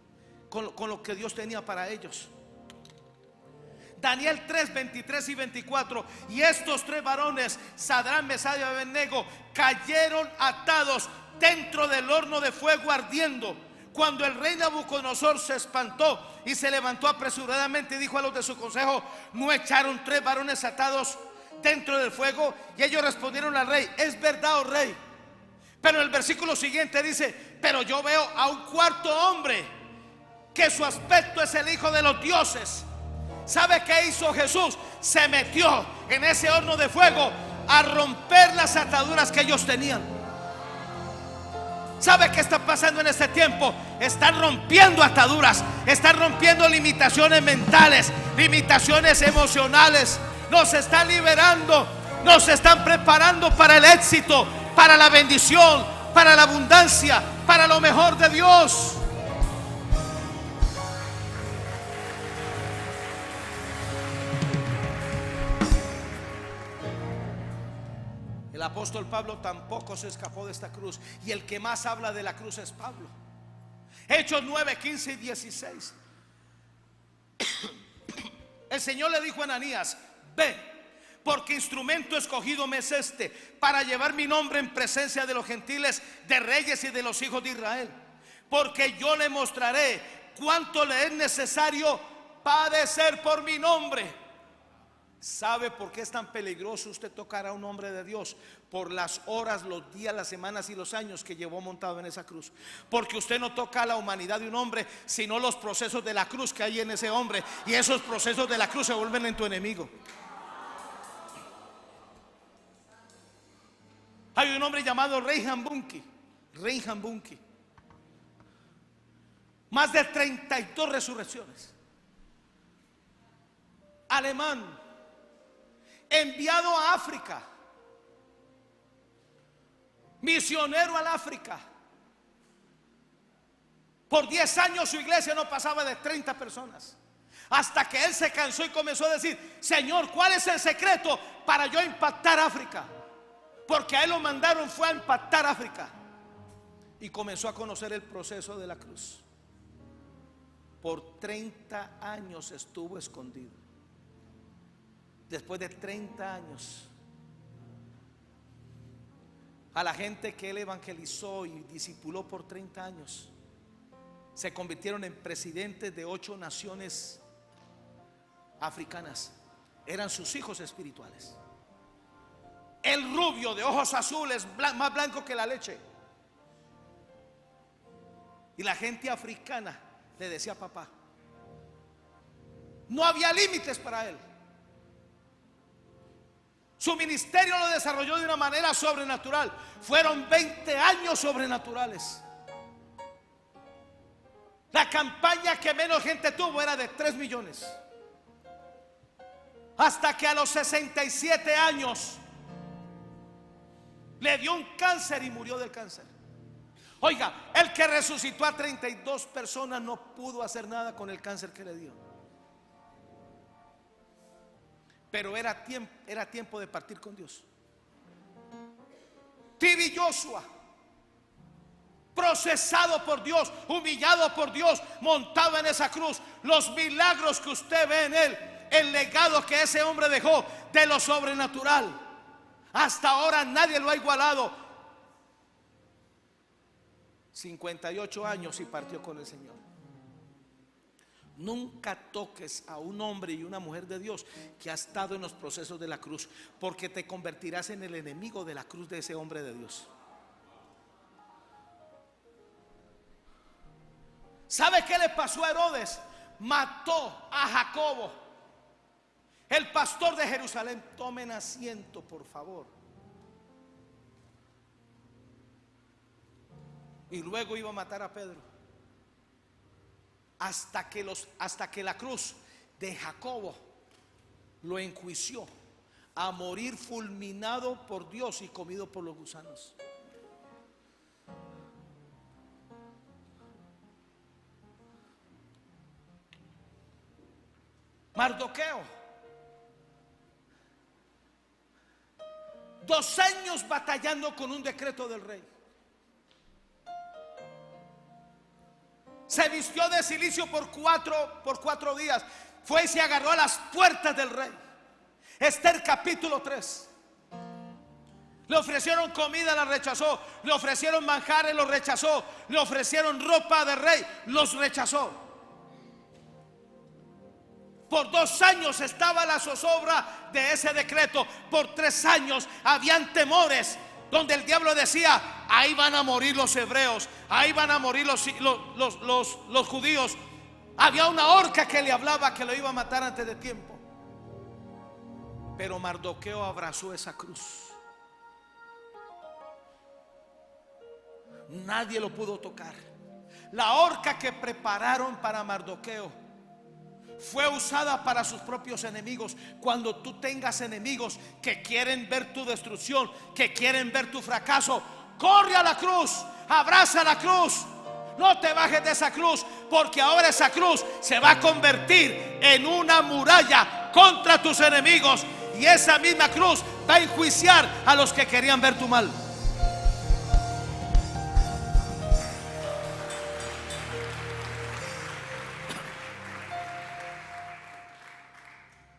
con lo que Dios tenía para ellos. Daniel 3, 23 y 24. Y estos 3 varones, Sadrán, Mesach y Abednego, cayeron atados dentro del horno de fuego ardiendo. Cuando el rey Nabucodonosor se espantó y se levantó apresuradamente y dijo a los de su consejo: ¿no echaron 3 varones atados dentro del fuego? Y ellos respondieron al rey: es verdad, oh rey. Pero el versículo siguiente dice: pero yo veo a un 4.º hombre, que su aspecto es el hijo de los dioses, ¿Sabe qué hizo Jesús? Se metió en ese horno de fuego a romper las ataduras que ellos tenían. ¿Sabe qué está pasando en este tiempo? Están rompiendo ataduras, están rompiendo limitaciones mentales, limitaciones emocionales. Nos están liberando, nos están preparando para el éxito, para la bendición, para la abundancia, para lo mejor de Dios. El apóstol Pablo tampoco se escapó de esta cruz, y el que más habla de la cruz es Pablo. Hechos 9, 15 y 16. El Señor le dijo a Ananías: ve, porque instrumento escogido me es este, para llevar mi nombre en presencia de los gentiles, de reyes y de los hijos de Israel. Porque yo le mostraré cuánto le es necesario padecer por mi nombre. ¿Sabe por qué es tan peligroso usted tocar a un hombre de Dios? Por las horas, los días, las semanas y los años que llevó montado en esa cruz. Porque usted no toca a la humanidad de un hombre, sino los procesos de la cruz que hay en ese hombre. Y esos procesos de la cruz se vuelven en tu enemigo. Hay un hombre llamado Reinhard Bonnke. Reinhard Bonnke. Más de 32 resurrecciones. Alemán, enviado a África, misionero al África. Por 10 años su iglesia no pasaba de 30 personas, hasta que él se cansó y comenzó a decir: Señor, ¿cuál es el secreto para yo impactar África? Porque a él lo mandaron fue a impactar África. Y comenzó a conocer el proceso de la cruz. Por 30 años estuvo escondido. Después de 30 años, a la gente que él evangelizó y discipuló por 30 años, se convirtieron en presidentes de 8 naciones africanas. Eran sus hijos espirituales. El rubio de ojos azules, más blanco que la leche. Y la gente africana le decía papá. No había límites para él. Su ministerio lo desarrolló de una manera sobrenatural. Fueron 20 años sobrenaturales. La campaña que menos gente tuvo era de 3 millones. Hasta que a los 67 años le dio un cáncer y murió del cáncer. Oiga, el que resucitó a 32 personas no pudo hacer nada con el cáncer que le dio. Pero era tiempo de partir con Dios. T.B. Joshua, procesado por Dios, humillado por Dios, montado en esa cruz. Los milagros que usted ve en él, el legado que ese hombre dejó de lo sobrenatural, hasta ahora nadie lo ha igualado. 58 años y partió con el Señor. Nunca toques a un hombre y una mujer de Dios que ha estado en los procesos de la cruz, porque te convertirás en el enemigo de la cruz de ese hombre de Dios. ¿Sabe qué le pasó a Herodes? Mató a Jacobo, el pastor de Jerusalén. Tomen asiento, por favor. Y luego iba a matar a Pedro. Hasta que la cruz de Jacobo lo enjuició a morir fulminado por Dios y comido por los gusanos. Mardoqueo, 2 años batallando con un decreto del rey. Se vistió de cilicio por cuatro días. Fue y se agarró a las puertas del rey. Esther capítulo 3. Le ofrecieron comida, la rechazó. Le ofrecieron manjares, los rechazó. Le ofrecieron ropa de rey, los rechazó. Por 2 años estaba la zozobra de ese decreto. Por 3 años habían temores, donde el diablo decía: ahí van a morir los hebreos, ahí van a morir los judíos. Había una horca que le hablaba que lo iba a matar antes de tiempo. Pero Mardoqueo abrazó esa cruz. Nadie lo pudo tocar. La horca que prepararon para Mardoqueo fue usada para sus propios enemigos. Cuando tú tengas enemigos que quieren ver tu destrucción, que quieren ver tu fracaso, corre a la cruz, abraza la cruz. No te bajes de esa cruz, porque ahora esa cruz se va a convertir en una muralla contra tus enemigos. Y esa misma cruz va a enjuiciar a los que querían ver tu mal.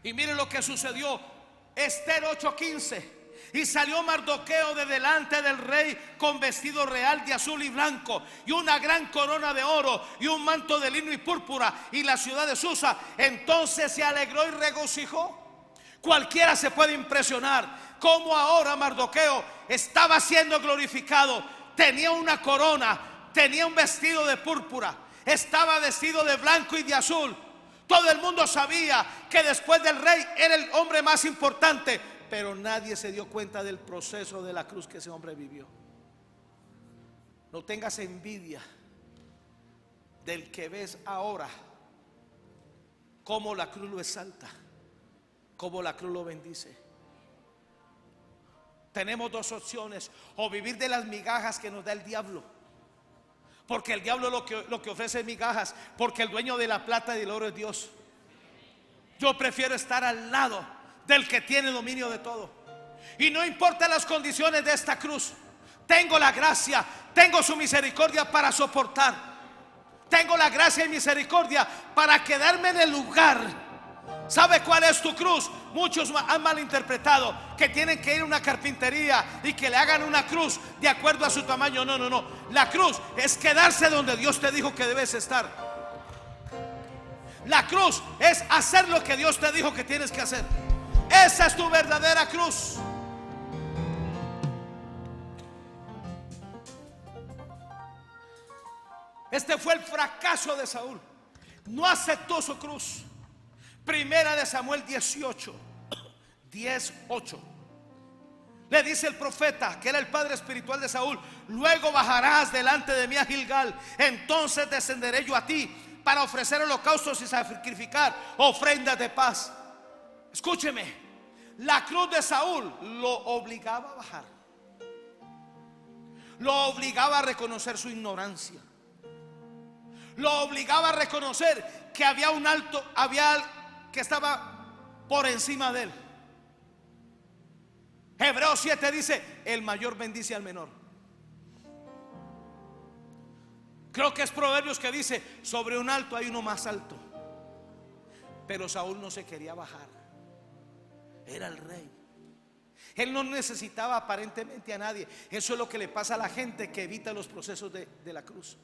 Y miren lo que sucedió. Ester 8:15. Y salió Mardoqueo de delante del rey con vestido real de azul y blanco, y una gran corona de oro, y un manto de lino y púrpura, y la ciudad de Susa entonces se alegró y regocijó. Cualquiera se puede impresionar cómo ahora Mardoqueo estaba siendo glorificado. Tenía una corona, tenía un vestido de púrpura, estaba vestido de blanco y de azul. Todo el mundo sabía que después del rey era el hombre más importante, pero nadie se dio cuenta del proceso de la cruz que ese hombre vivió. No tengas envidia del que ves ahora, cómo la cruz lo exalta, cómo la cruz lo bendice. Tenemos dos opciones: o vivir de las migajas que nos da el diablo, porque el diablo lo que ofrece es migajas, porque el dueño de la plata y del oro es Dios. Yo prefiero estar al lado del que tiene dominio de todo. Y no importa las condiciones de esta cruz, tengo la gracia, tengo su misericordia para soportar. Tengo la gracia y misericordia para quedarme en el lugar. ¿Sabe cuál es tu cruz? Muchos han malinterpretado que tienen que ir a una carpintería y que le hagan una cruz de acuerdo a su tamaño. No, no, no. La cruz es quedarse donde Dios te dijo que debes estar. La cruz es hacer lo que Dios te dijo que tienes que hacer. Esa es tu verdadera cruz. Este fue el fracaso de Saúl. No aceptó su cruz. Primera de Samuel 18, 10:8. Le dice el profeta, que era el padre espiritual de Saúl: luego bajarás delante de mí a Gilgal, entonces descenderé yo a ti para ofrecer holocaustos y sacrificar ofrendas de paz. Escúcheme, la cruz de Saúl lo obligaba a bajar, lo obligaba a reconocer su ignorancia, lo obligaba a reconocer que había un alto, había que estaba por encima de él. Hebreos 7 dice: el mayor bendice al menor. Creo que es Proverbios que dice: sobre un alto hay uno más alto. Pero Saúl no se quería bajar. Era el rey. Él no necesitaba aparentemente a nadie. Eso es lo que le pasa a la gente que evita los procesos de la cruz.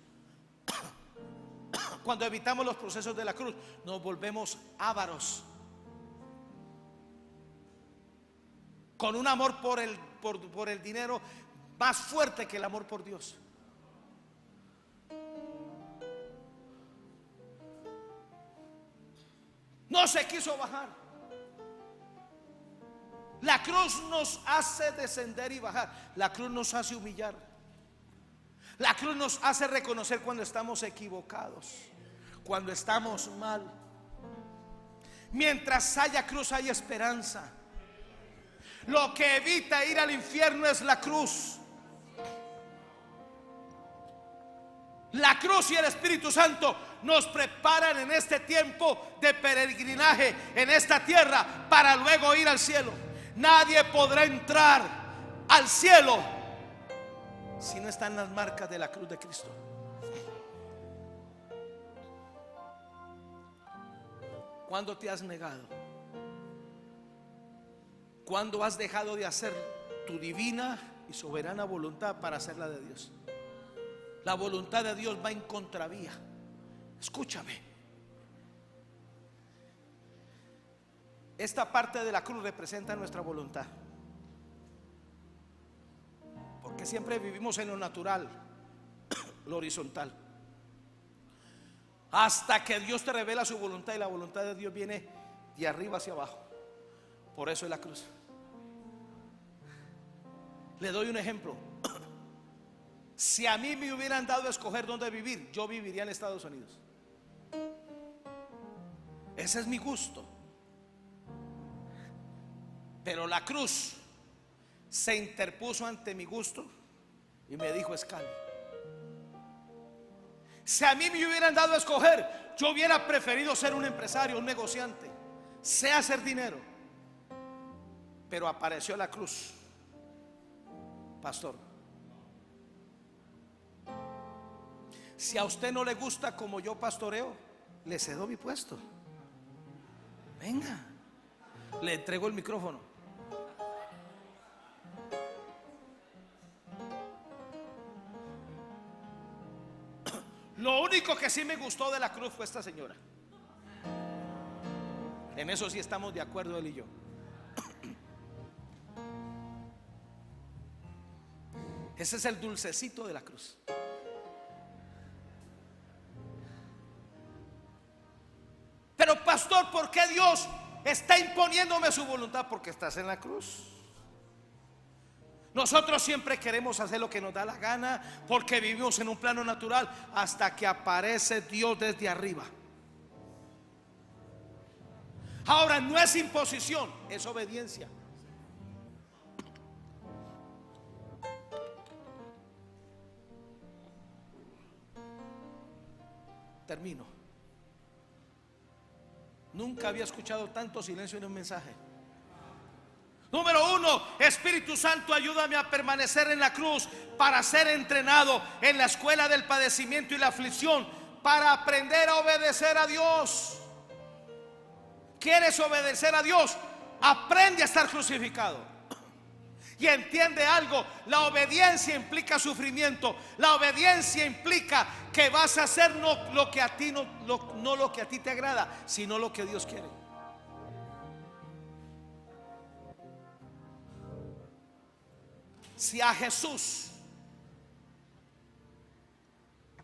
Cuando evitamos los procesos de la cruz, nos volvemos ávaros, con un amor por el dinero más fuerte que el amor por Dios. No se quiso bajar. La cruz nos hace descender y bajar. La cruz nos hace humillar. La cruz nos hace reconocer cuando estamos equivocados, cuando estamos mal. Mientras haya cruz hay esperanza. Lo que evita ir al infierno es la cruz. La cruz y el Espíritu Santo nos preparan en este tiempo de peregrinaje en esta tierra para luego ir al cielo. Nadie podrá entrar al cielo si no están las marcas de la cruz de Cristo. ¿Cuándo te has negado? ¿Cuándo has dejado de hacer tu divina y soberana voluntad para hacer la de Dios? La voluntad de Dios va en contravía. Escúchame. Esta parte de la cruz representa nuestra voluntad, porque siempre vivimos en lo natural, lo horizontal. hasta que Dios te revela su voluntad, y la voluntad de Dios viene de arriba hacia abajo. Por eso es la cruz. Le doy un ejemplo. Si a mí me hubieran dado a escoger dónde vivir, yo viviría en Estados Unidos. Ese es mi gusto. Pero la cruz se interpuso ante mi gusto y me dijo: escale. Si a mí me hubieran dado a escoger, yo hubiera preferido ser un empresario, un negociante, sé hacer dinero. Pero apareció la cruz, pastor. Si a usted no le gusta como yo pastoreo, le cedo mi puesto. Venga, le entrego el micrófono. Lo único que sí me gustó de la cruz fue esta señora. En eso sí estamos de acuerdo él y yo. Ese es el dulcecito de la cruz. Pero pastor, ¿por qué Dios está imponiéndome su voluntad? Porque estás en la cruz. Nosotros siempre queremos hacer lo que nos da la gana, porque vivimos en un plano natural, hasta que aparece Dios desde arriba. Ahora, no es imposición, es obediencia. Termino. Nunca había escuchado tanto silencio en un mensaje. Número 1, Espíritu Santo, ayúdame a permanecer en la cruz para ser entrenado en la escuela del padecimiento y la aflicción, para aprender a obedecer a Dios. ¿Quieres obedecer a Dios? Aprende a estar crucificado. Y entiende algo: la obediencia implica sufrimiento. La obediencia implica que vas a hacer no lo que a ti no lo que a ti te agrada, sino lo que Dios quiere. Si a Jesús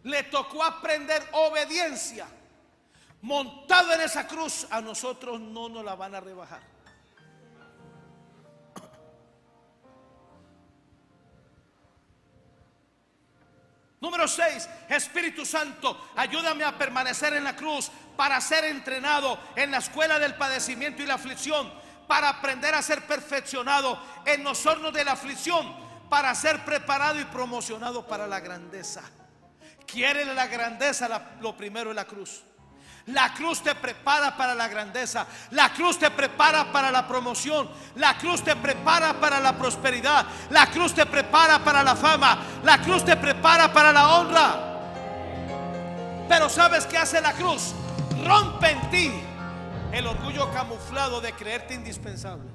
le tocó aprender obediencia montado en esa cruz, a nosotros no nos la van a rebajar. Número 6, Espíritu Santo, ayúdame a permanecer en la cruz para ser entrenado en la escuela del padecimiento y la aflicción, para aprender a ser perfeccionado en los hornos de la aflicción, para ser preparado y promocionado para la grandeza. ¿Quieres la grandeza? Lo primero es la cruz. La cruz te prepara para la grandeza. La cruz te prepara para la promoción. La cruz te prepara para la prosperidad. La cruz te prepara para la fama. La cruz te prepara para la honra. Pero ¿sabes qué hace la cruz? Rompe en ti el orgullo camuflado de creerte indispensable,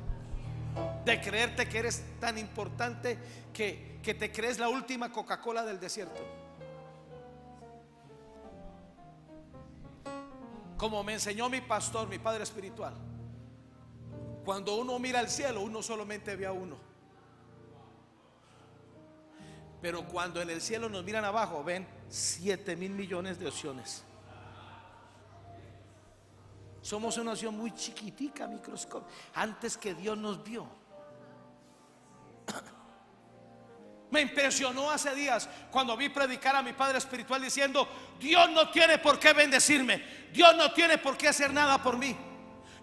de creerte que eres tan importante que te crees la última Coca-Cola del desierto. Como me enseñó mi pastor, mi padre espiritual, cuando uno mira al cielo, uno solamente ve a uno. Pero cuando en el cielo nos miran abajo, ven 7,000 millones de opciones. Somos una nación muy chiquitica, microscópica, antes que Dios nos vio. Me impresionó hace días cuando vi predicar a mi padre espiritual diciendo: Dios no tiene por qué bendecirme, Dios no tiene por qué hacer nada por mí.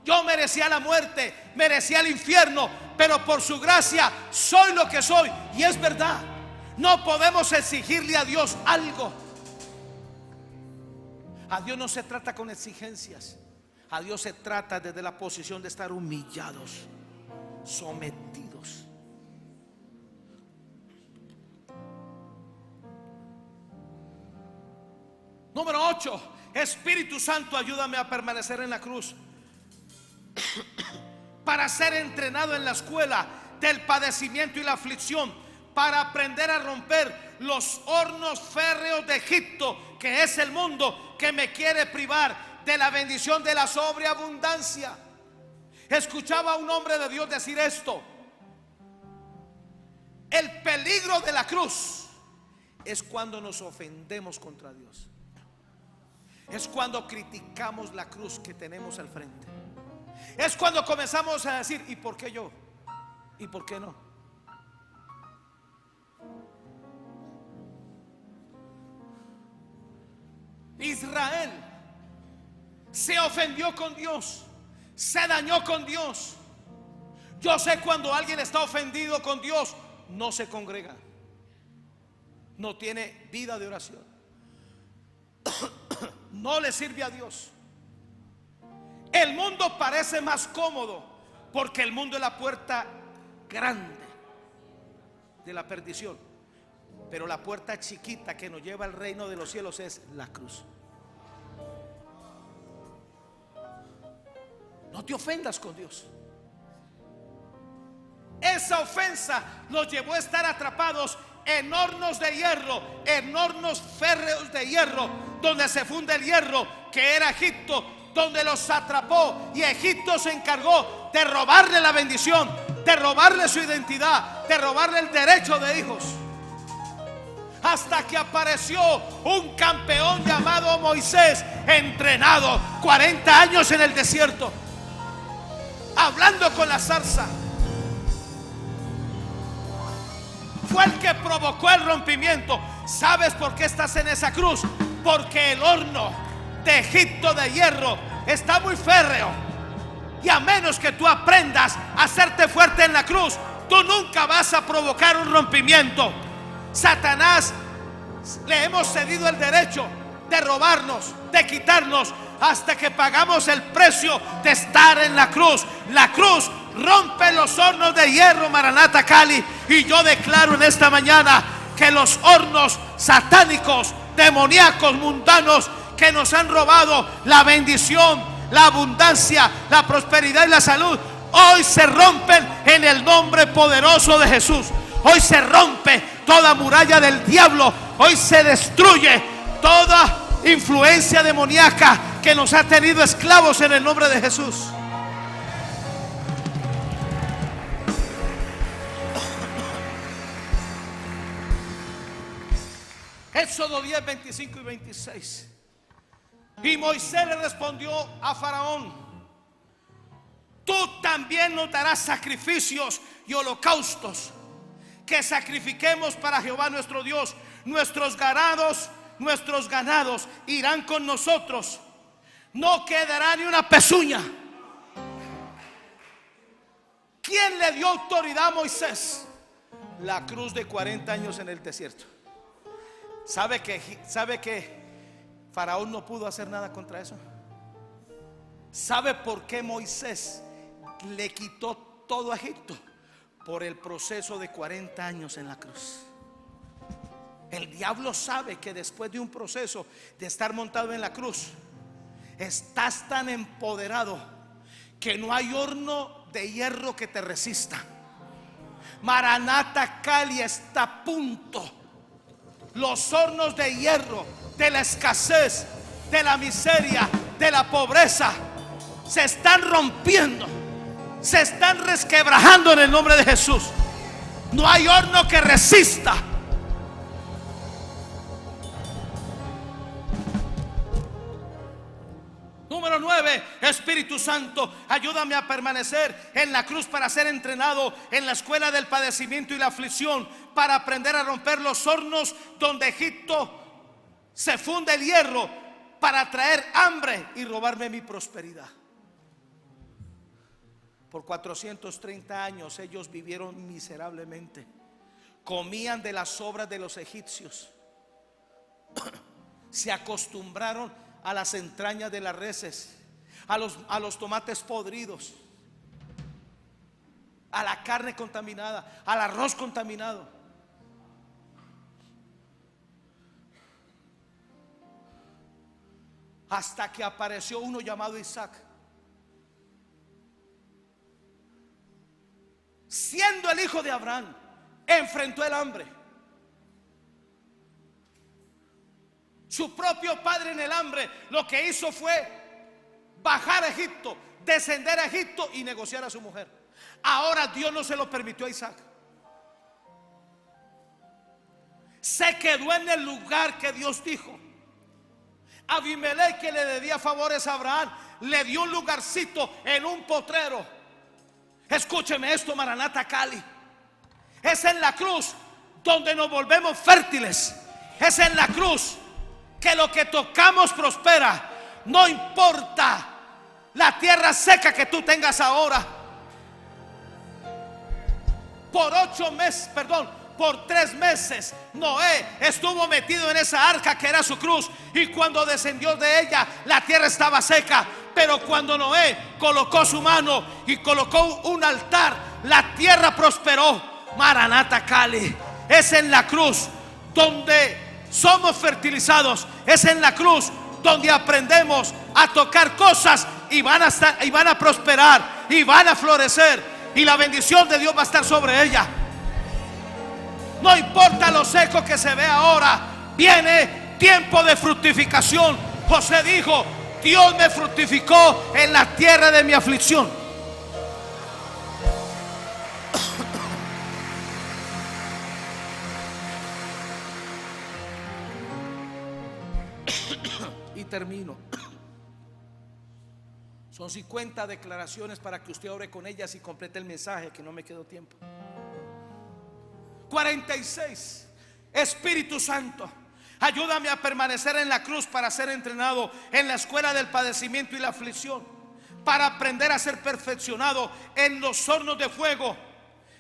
Yo merecía la muerte, merecía el infierno, pero por su gracia soy lo que soy. Y es verdad, no podemos exigirle a Dios algo. A Dios no se trata con exigencias. A Dios se trata desde la posición de estar humillados, sometidos. Número 8, Espíritu Santo, ayúdame a permanecer en la cruz para ser entrenado en la escuela del padecimiento y la aflicción, para aprender a romper los hornos férreos de Egipto, que es el mundo que me quiere privar de la bendición de la sobreabundancia. Escuchaba a un hombre de Dios decir esto: el peligro de la cruz es cuando nos ofendemos contra Dios. Es cuando criticamos la cruz que tenemos al frente. Es cuando comenzamos a decir: ¿y por qué yo? ¿Y por qué no? Israel se ofendió con Dios, se dañó con Dios. Yo sé cuando alguien está ofendido con Dios, no se congrega, no tiene vida de oración, no le sirve a Dios. El mundo parece más cómodo porque el mundo es la puerta grande de la perdición, pero la puerta chiquita que nos lleva al reino de los cielos es la cruz. No te ofendas con Dios. Esa ofensa nos llevó a estar atrapados en hornos de hierro, en hornos férreos de hierro, donde se funde el hierro, que era Egipto, donde los atrapó, y Egipto se encargó de robarle la bendición, de robarle su identidad, de robarle el derecho de hijos. Hasta que apareció un campeón llamado Moisés, entrenado 40 años en el desierto, hablando con la zarza. Fue el que provocó el rompimiento. ¿Sabes por qué estás en esa cruz? Porque el horno de Egipto de hierro está muy férreo, y a menos que tú aprendas a hacerte fuerte en la cruz, tú nunca vas a provocar un rompimiento. Satanás le hemos cedido el derecho de robarnos, de quitarnos, hasta que pagamos el precio de estar en la cruz. La cruz rompe los hornos de hierro, Maranata Cali. Y yo declaro en esta mañana que los hornos satánicos, demoníacos, mundanos, que nos han robado la bendición, la abundancia, la prosperidad y la salud, hoy se rompen en el nombre poderoso de Jesús. Hoy se rompe toda muralla del diablo. Hoy se destruye toda influencia demoníaca que nos ha tenido esclavos en el nombre de Jesús. Éxodo 10, 25 y 26. Y Moisés le respondió a Faraón: tú también nos darás sacrificios y holocaustos que sacrifiquemos para Jehová nuestro Dios. Nuestros ganados irán con nosotros, no quedará ni una pezuña. ¿Quién le dio autoridad a Moisés? La cruz de 40 años en el desierto. ¿Sabe que Faraón no pudo hacer nada contra eso? ¿Sabe por qué Moisés le quitó todo a Egipto? Por el proceso de 40 años en la cruz. El diablo sabe que después de un proceso de estar montado en la cruz, estás tan empoderado que no hay horno de hierro que te resista. Maranata Cali está a punto. Los hornos de hierro de la escasez, de la miseria, de la pobreza, se están rompiendo, se están resquebrajando en el nombre de Jesús. No hay horno que resista. Número 9, Espíritu Santo, ayúdame a permanecer en la cruz para ser entrenado en la escuela del padecimiento y la aflicción, para aprender a romper los hornos donde Egipto se funde el hierro, para traer hambre y robarme mi prosperidad. Por 430 años ellos vivieron miserablemente, comían de las sobras de los egipcios, se acostumbraron a las entrañas de las reses, a los tomates podridos, a la carne contaminada, al arroz contaminado. Hasta que apareció uno llamado Isaac. Siendo el hijo de Abraham, enfrentó el hambre. Su propio padre en el hambre lo que hizo fue bajar a Egipto, descender a Egipto y negociar a su mujer. Ahora Dios no se lo permitió a Isaac. Se quedó en el lugar que Dios dijo. Abimelech, que le debía favores a Abraham, le dio un lugarcito en un potrero. Escúcheme esto, Maranata Cali. Es en la cruz donde nos volvemos fértiles. Es en la cruz que lo que tocamos prospera. No importa la tierra seca que tú tengas ahora. Por 3 meses Noé estuvo metido en esa arca que era su cruz, y cuando descendió de ella la tierra estaba seca. Pero cuando Noé colocó su mano y colocó un altar, la tierra prosperó. Maranata Cali. Es en la cruz donde somos fertilizados. Es en la cruz donde aprendemos a tocar cosas y van a prosperar y van a florecer, y la bendición de Dios va a estar sobre ella. No importa lo seco que se ve ahora, viene tiempo de fructificación. José dijo: Dios me fructificó en la tierra de mi aflicción. Y termino. Son 50 declaraciones para que usted ore con ellas y complete el mensaje, que no me quedó tiempo. 46. Espíritu Santo, ayúdame a permanecer en la cruz para ser entrenado en la escuela del padecimiento y la aflicción, para aprender a ser perfeccionado en los hornos de fuego,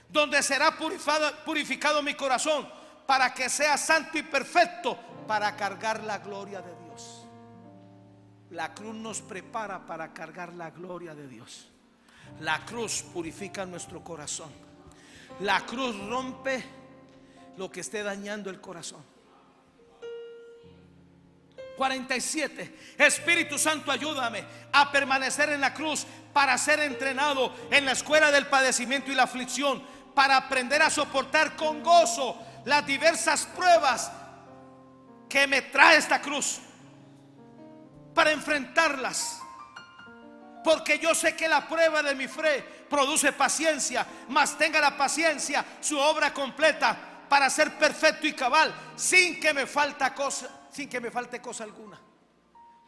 donde será purificado mi corazón, para que sea santo y perfecto, para cargar la gloria de Dios. La cruz nos prepara para cargar la gloria de Dios. La cruz purifica nuestro corazón. La cruz rompe lo que esté dañando el corazón. 47. Espíritu Santo, ayúdame a permanecer en la cruz para ser entrenado en la escuela del padecimiento y la aflicción, para aprender a soportar con gozo las diversas pruebas que me trae esta cruz, para enfrentarlas. Porque yo sé que la prueba de mi fe produce paciencia, mas tenga la paciencia su obra completa, para ser perfecto y cabal, sin que me falte cosa alguna.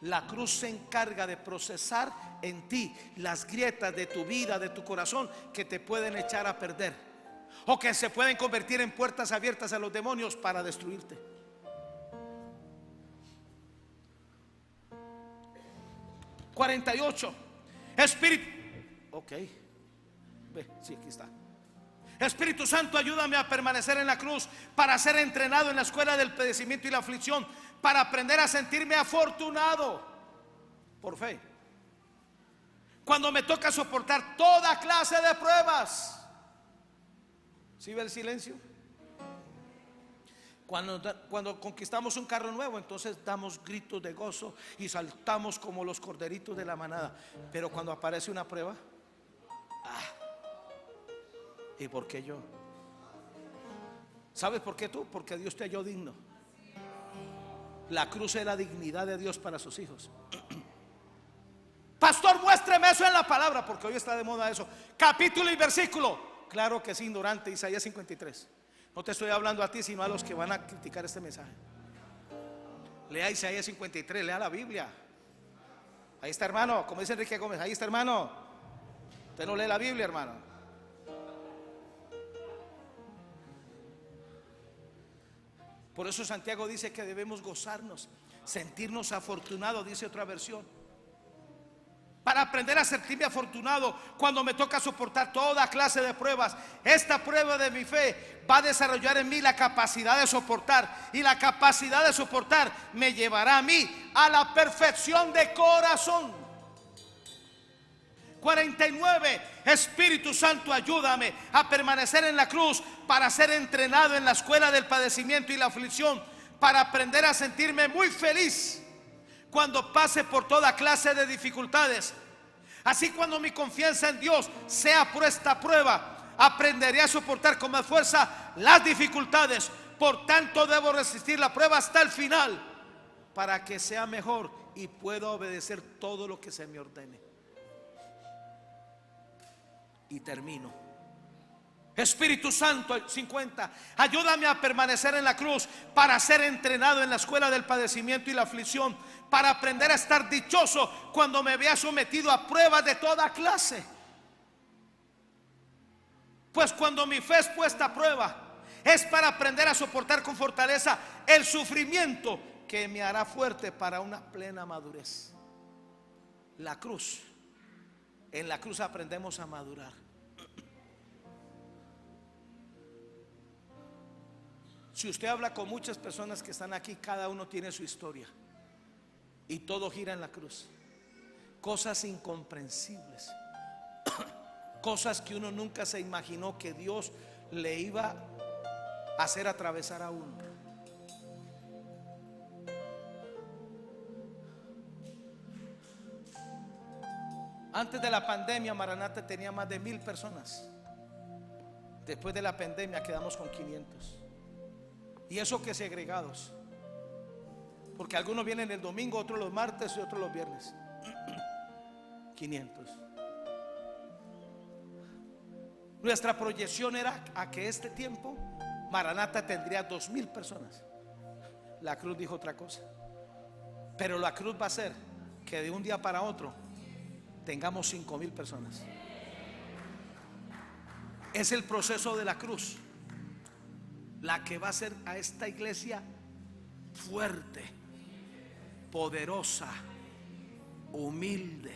La cruz se encarga de procesar en ti las grietas de tu vida, de tu corazón, que te pueden echar a perder, o que se pueden convertir en puertas abiertas a los demonios para destruirte. 48. Espíritu, ok, ve, sí, aquí está. Espíritu Santo, ayúdame a permanecer en la cruz para ser entrenado en la escuela del padecimiento y la aflicción, para aprender a sentirme afortunado por fe cuando me toca soportar toda clase de pruebas. ¿Sí ve el silencio? Cuando conquistamos un carro nuevo, entonces damos gritos de gozo y saltamos como los corderitos de la manada. Pero cuando aparece una prueba, ¿y por qué yo? ¿Sabes por qué tú? Porque Dios te halló digno. La cruz es la dignidad de Dios para sus hijos. Pastor, muéstreme eso en la palabra, porque hoy está de moda eso. Capítulo y versículo. Claro que sí, ignorante. Isaías 53. No te estoy hablando a ti, sino a los que van a criticar este mensaje. Lea Isaías 53, lea la Biblia. Ahí está, hermano, como dice Enrique Gómez, ahí está, hermano. Usted no lee la Biblia, hermano. Por eso Santiago dice que debemos gozarnos, sentirnos afortunados, dice otra versión. Para aprender a sentirme afortunado cuando me toca soportar toda clase de pruebas. Esta prueba de mi fe va a desarrollar en mí la capacidad de soportar, y la capacidad de soportar me llevará a mí a la perfección de corazón. 49. Espíritu Santo, ayúdame a permanecer en la cruz para ser entrenado en la escuela del padecimiento y la aflicción, para aprender a sentirme muy feliz cuando pase por toda clase de dificultades. Así, cuando mi confianza en Dios sea puesta a prueba, aprenderé a soportar con más fuerza las dificultades. Por tanto, debo resistir la prueba hasta el final, para que sea mejor y pueda obedecer todo lo que se me ordene. Y termino. Espíritu Santo, 50, ayúdame a permanecer en la cruz para ser entrenado en la escuela del padecimiento y la aflicción, para aprender a estar dichoso cuando me vea sometido a pruebas de toda clase. Pues cuando mi fe es puesta a prueba, es para aprender a soportar con fortaleza el sufrimiento que me hará fuerte para una plena madurez. La cruz, en la cruz aprendemos a madurar. Si usted habla con muchas personas que están aquí, cada uno tiene su historia y todo gira en la cruz. Cosas incomprensibles, cosas que uno nunca se imaginó que Dios le iba a hacer atravesar a uno. Antes de la pandemia, Maranata tenía más de 1000 personas. Después de la pandemia quedamos con 500. Y eso que segregados, porque algunos vienen el domingo, otros los martes y otros los viernes. 500. Nuestra proyección era a que este tiempo Maranata tendría 2000 personas. La cruz dijo otra cosa. Pero la cruz va a ser que de un día para otro tengamos 5000 personas. Es el proceso de la cruz la que va a hacer a esta iglesia fuerte, poderosa, humilde,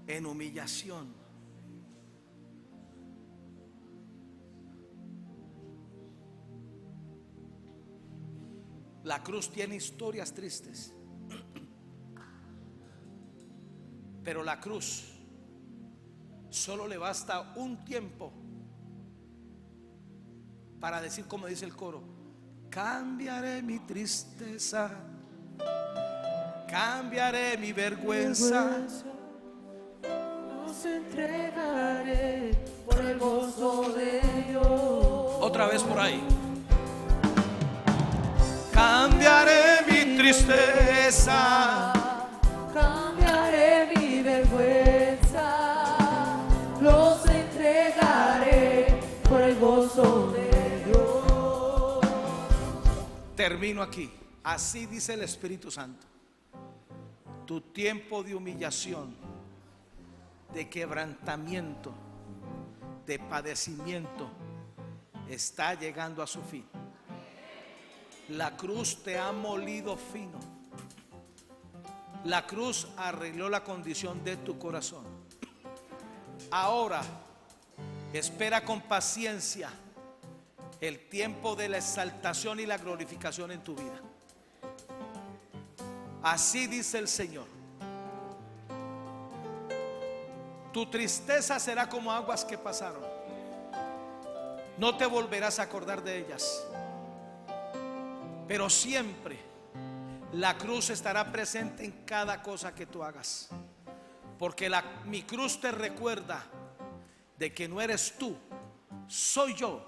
en humillación. La cruz tiene historias tristes, pero la cruz solo le basta un tiempo para decir, como dice el coro: cambiaré mi tristeza, cambiaré mi vergüenza, los entregaré por el gozo de Dios. Otra vez por ahí. Cambiaré mi tristeza, cambiaré mi vergüenza, los entregaré por el gozo de Dios. Termino aquí. Así dice el Espíritu Santo: tu tiempo de humillación, de quebrantamiento, de padecimiento está llegando a su fin. La cruz te ha molido fino. La cruz arregló la condición de tu corazón. Ahora espera con paciencia el tiempo de la exaltación y la glorificación en tu vida. Así dice el Señor: tu tristeza será como aguas que pasaron. No te volverás a acordar de ellas, pero siempre la cruz estará presente en cada cosa que tú hagas, porque mi cruz te recuerda de que no eres tú, soy yo.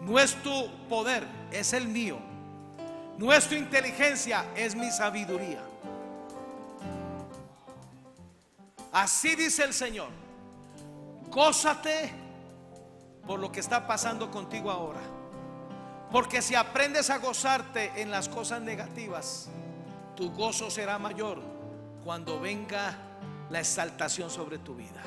No es tu poder, es el mío. No es tu inteligencia, es mi sabiduría. Así dice el Señor: gózate por lo que está pasando contigo ahora, porque si aprendes a gozarte en las cosas negativas, tu gozo será mayor cuando venga la exaltación sobre tu vida.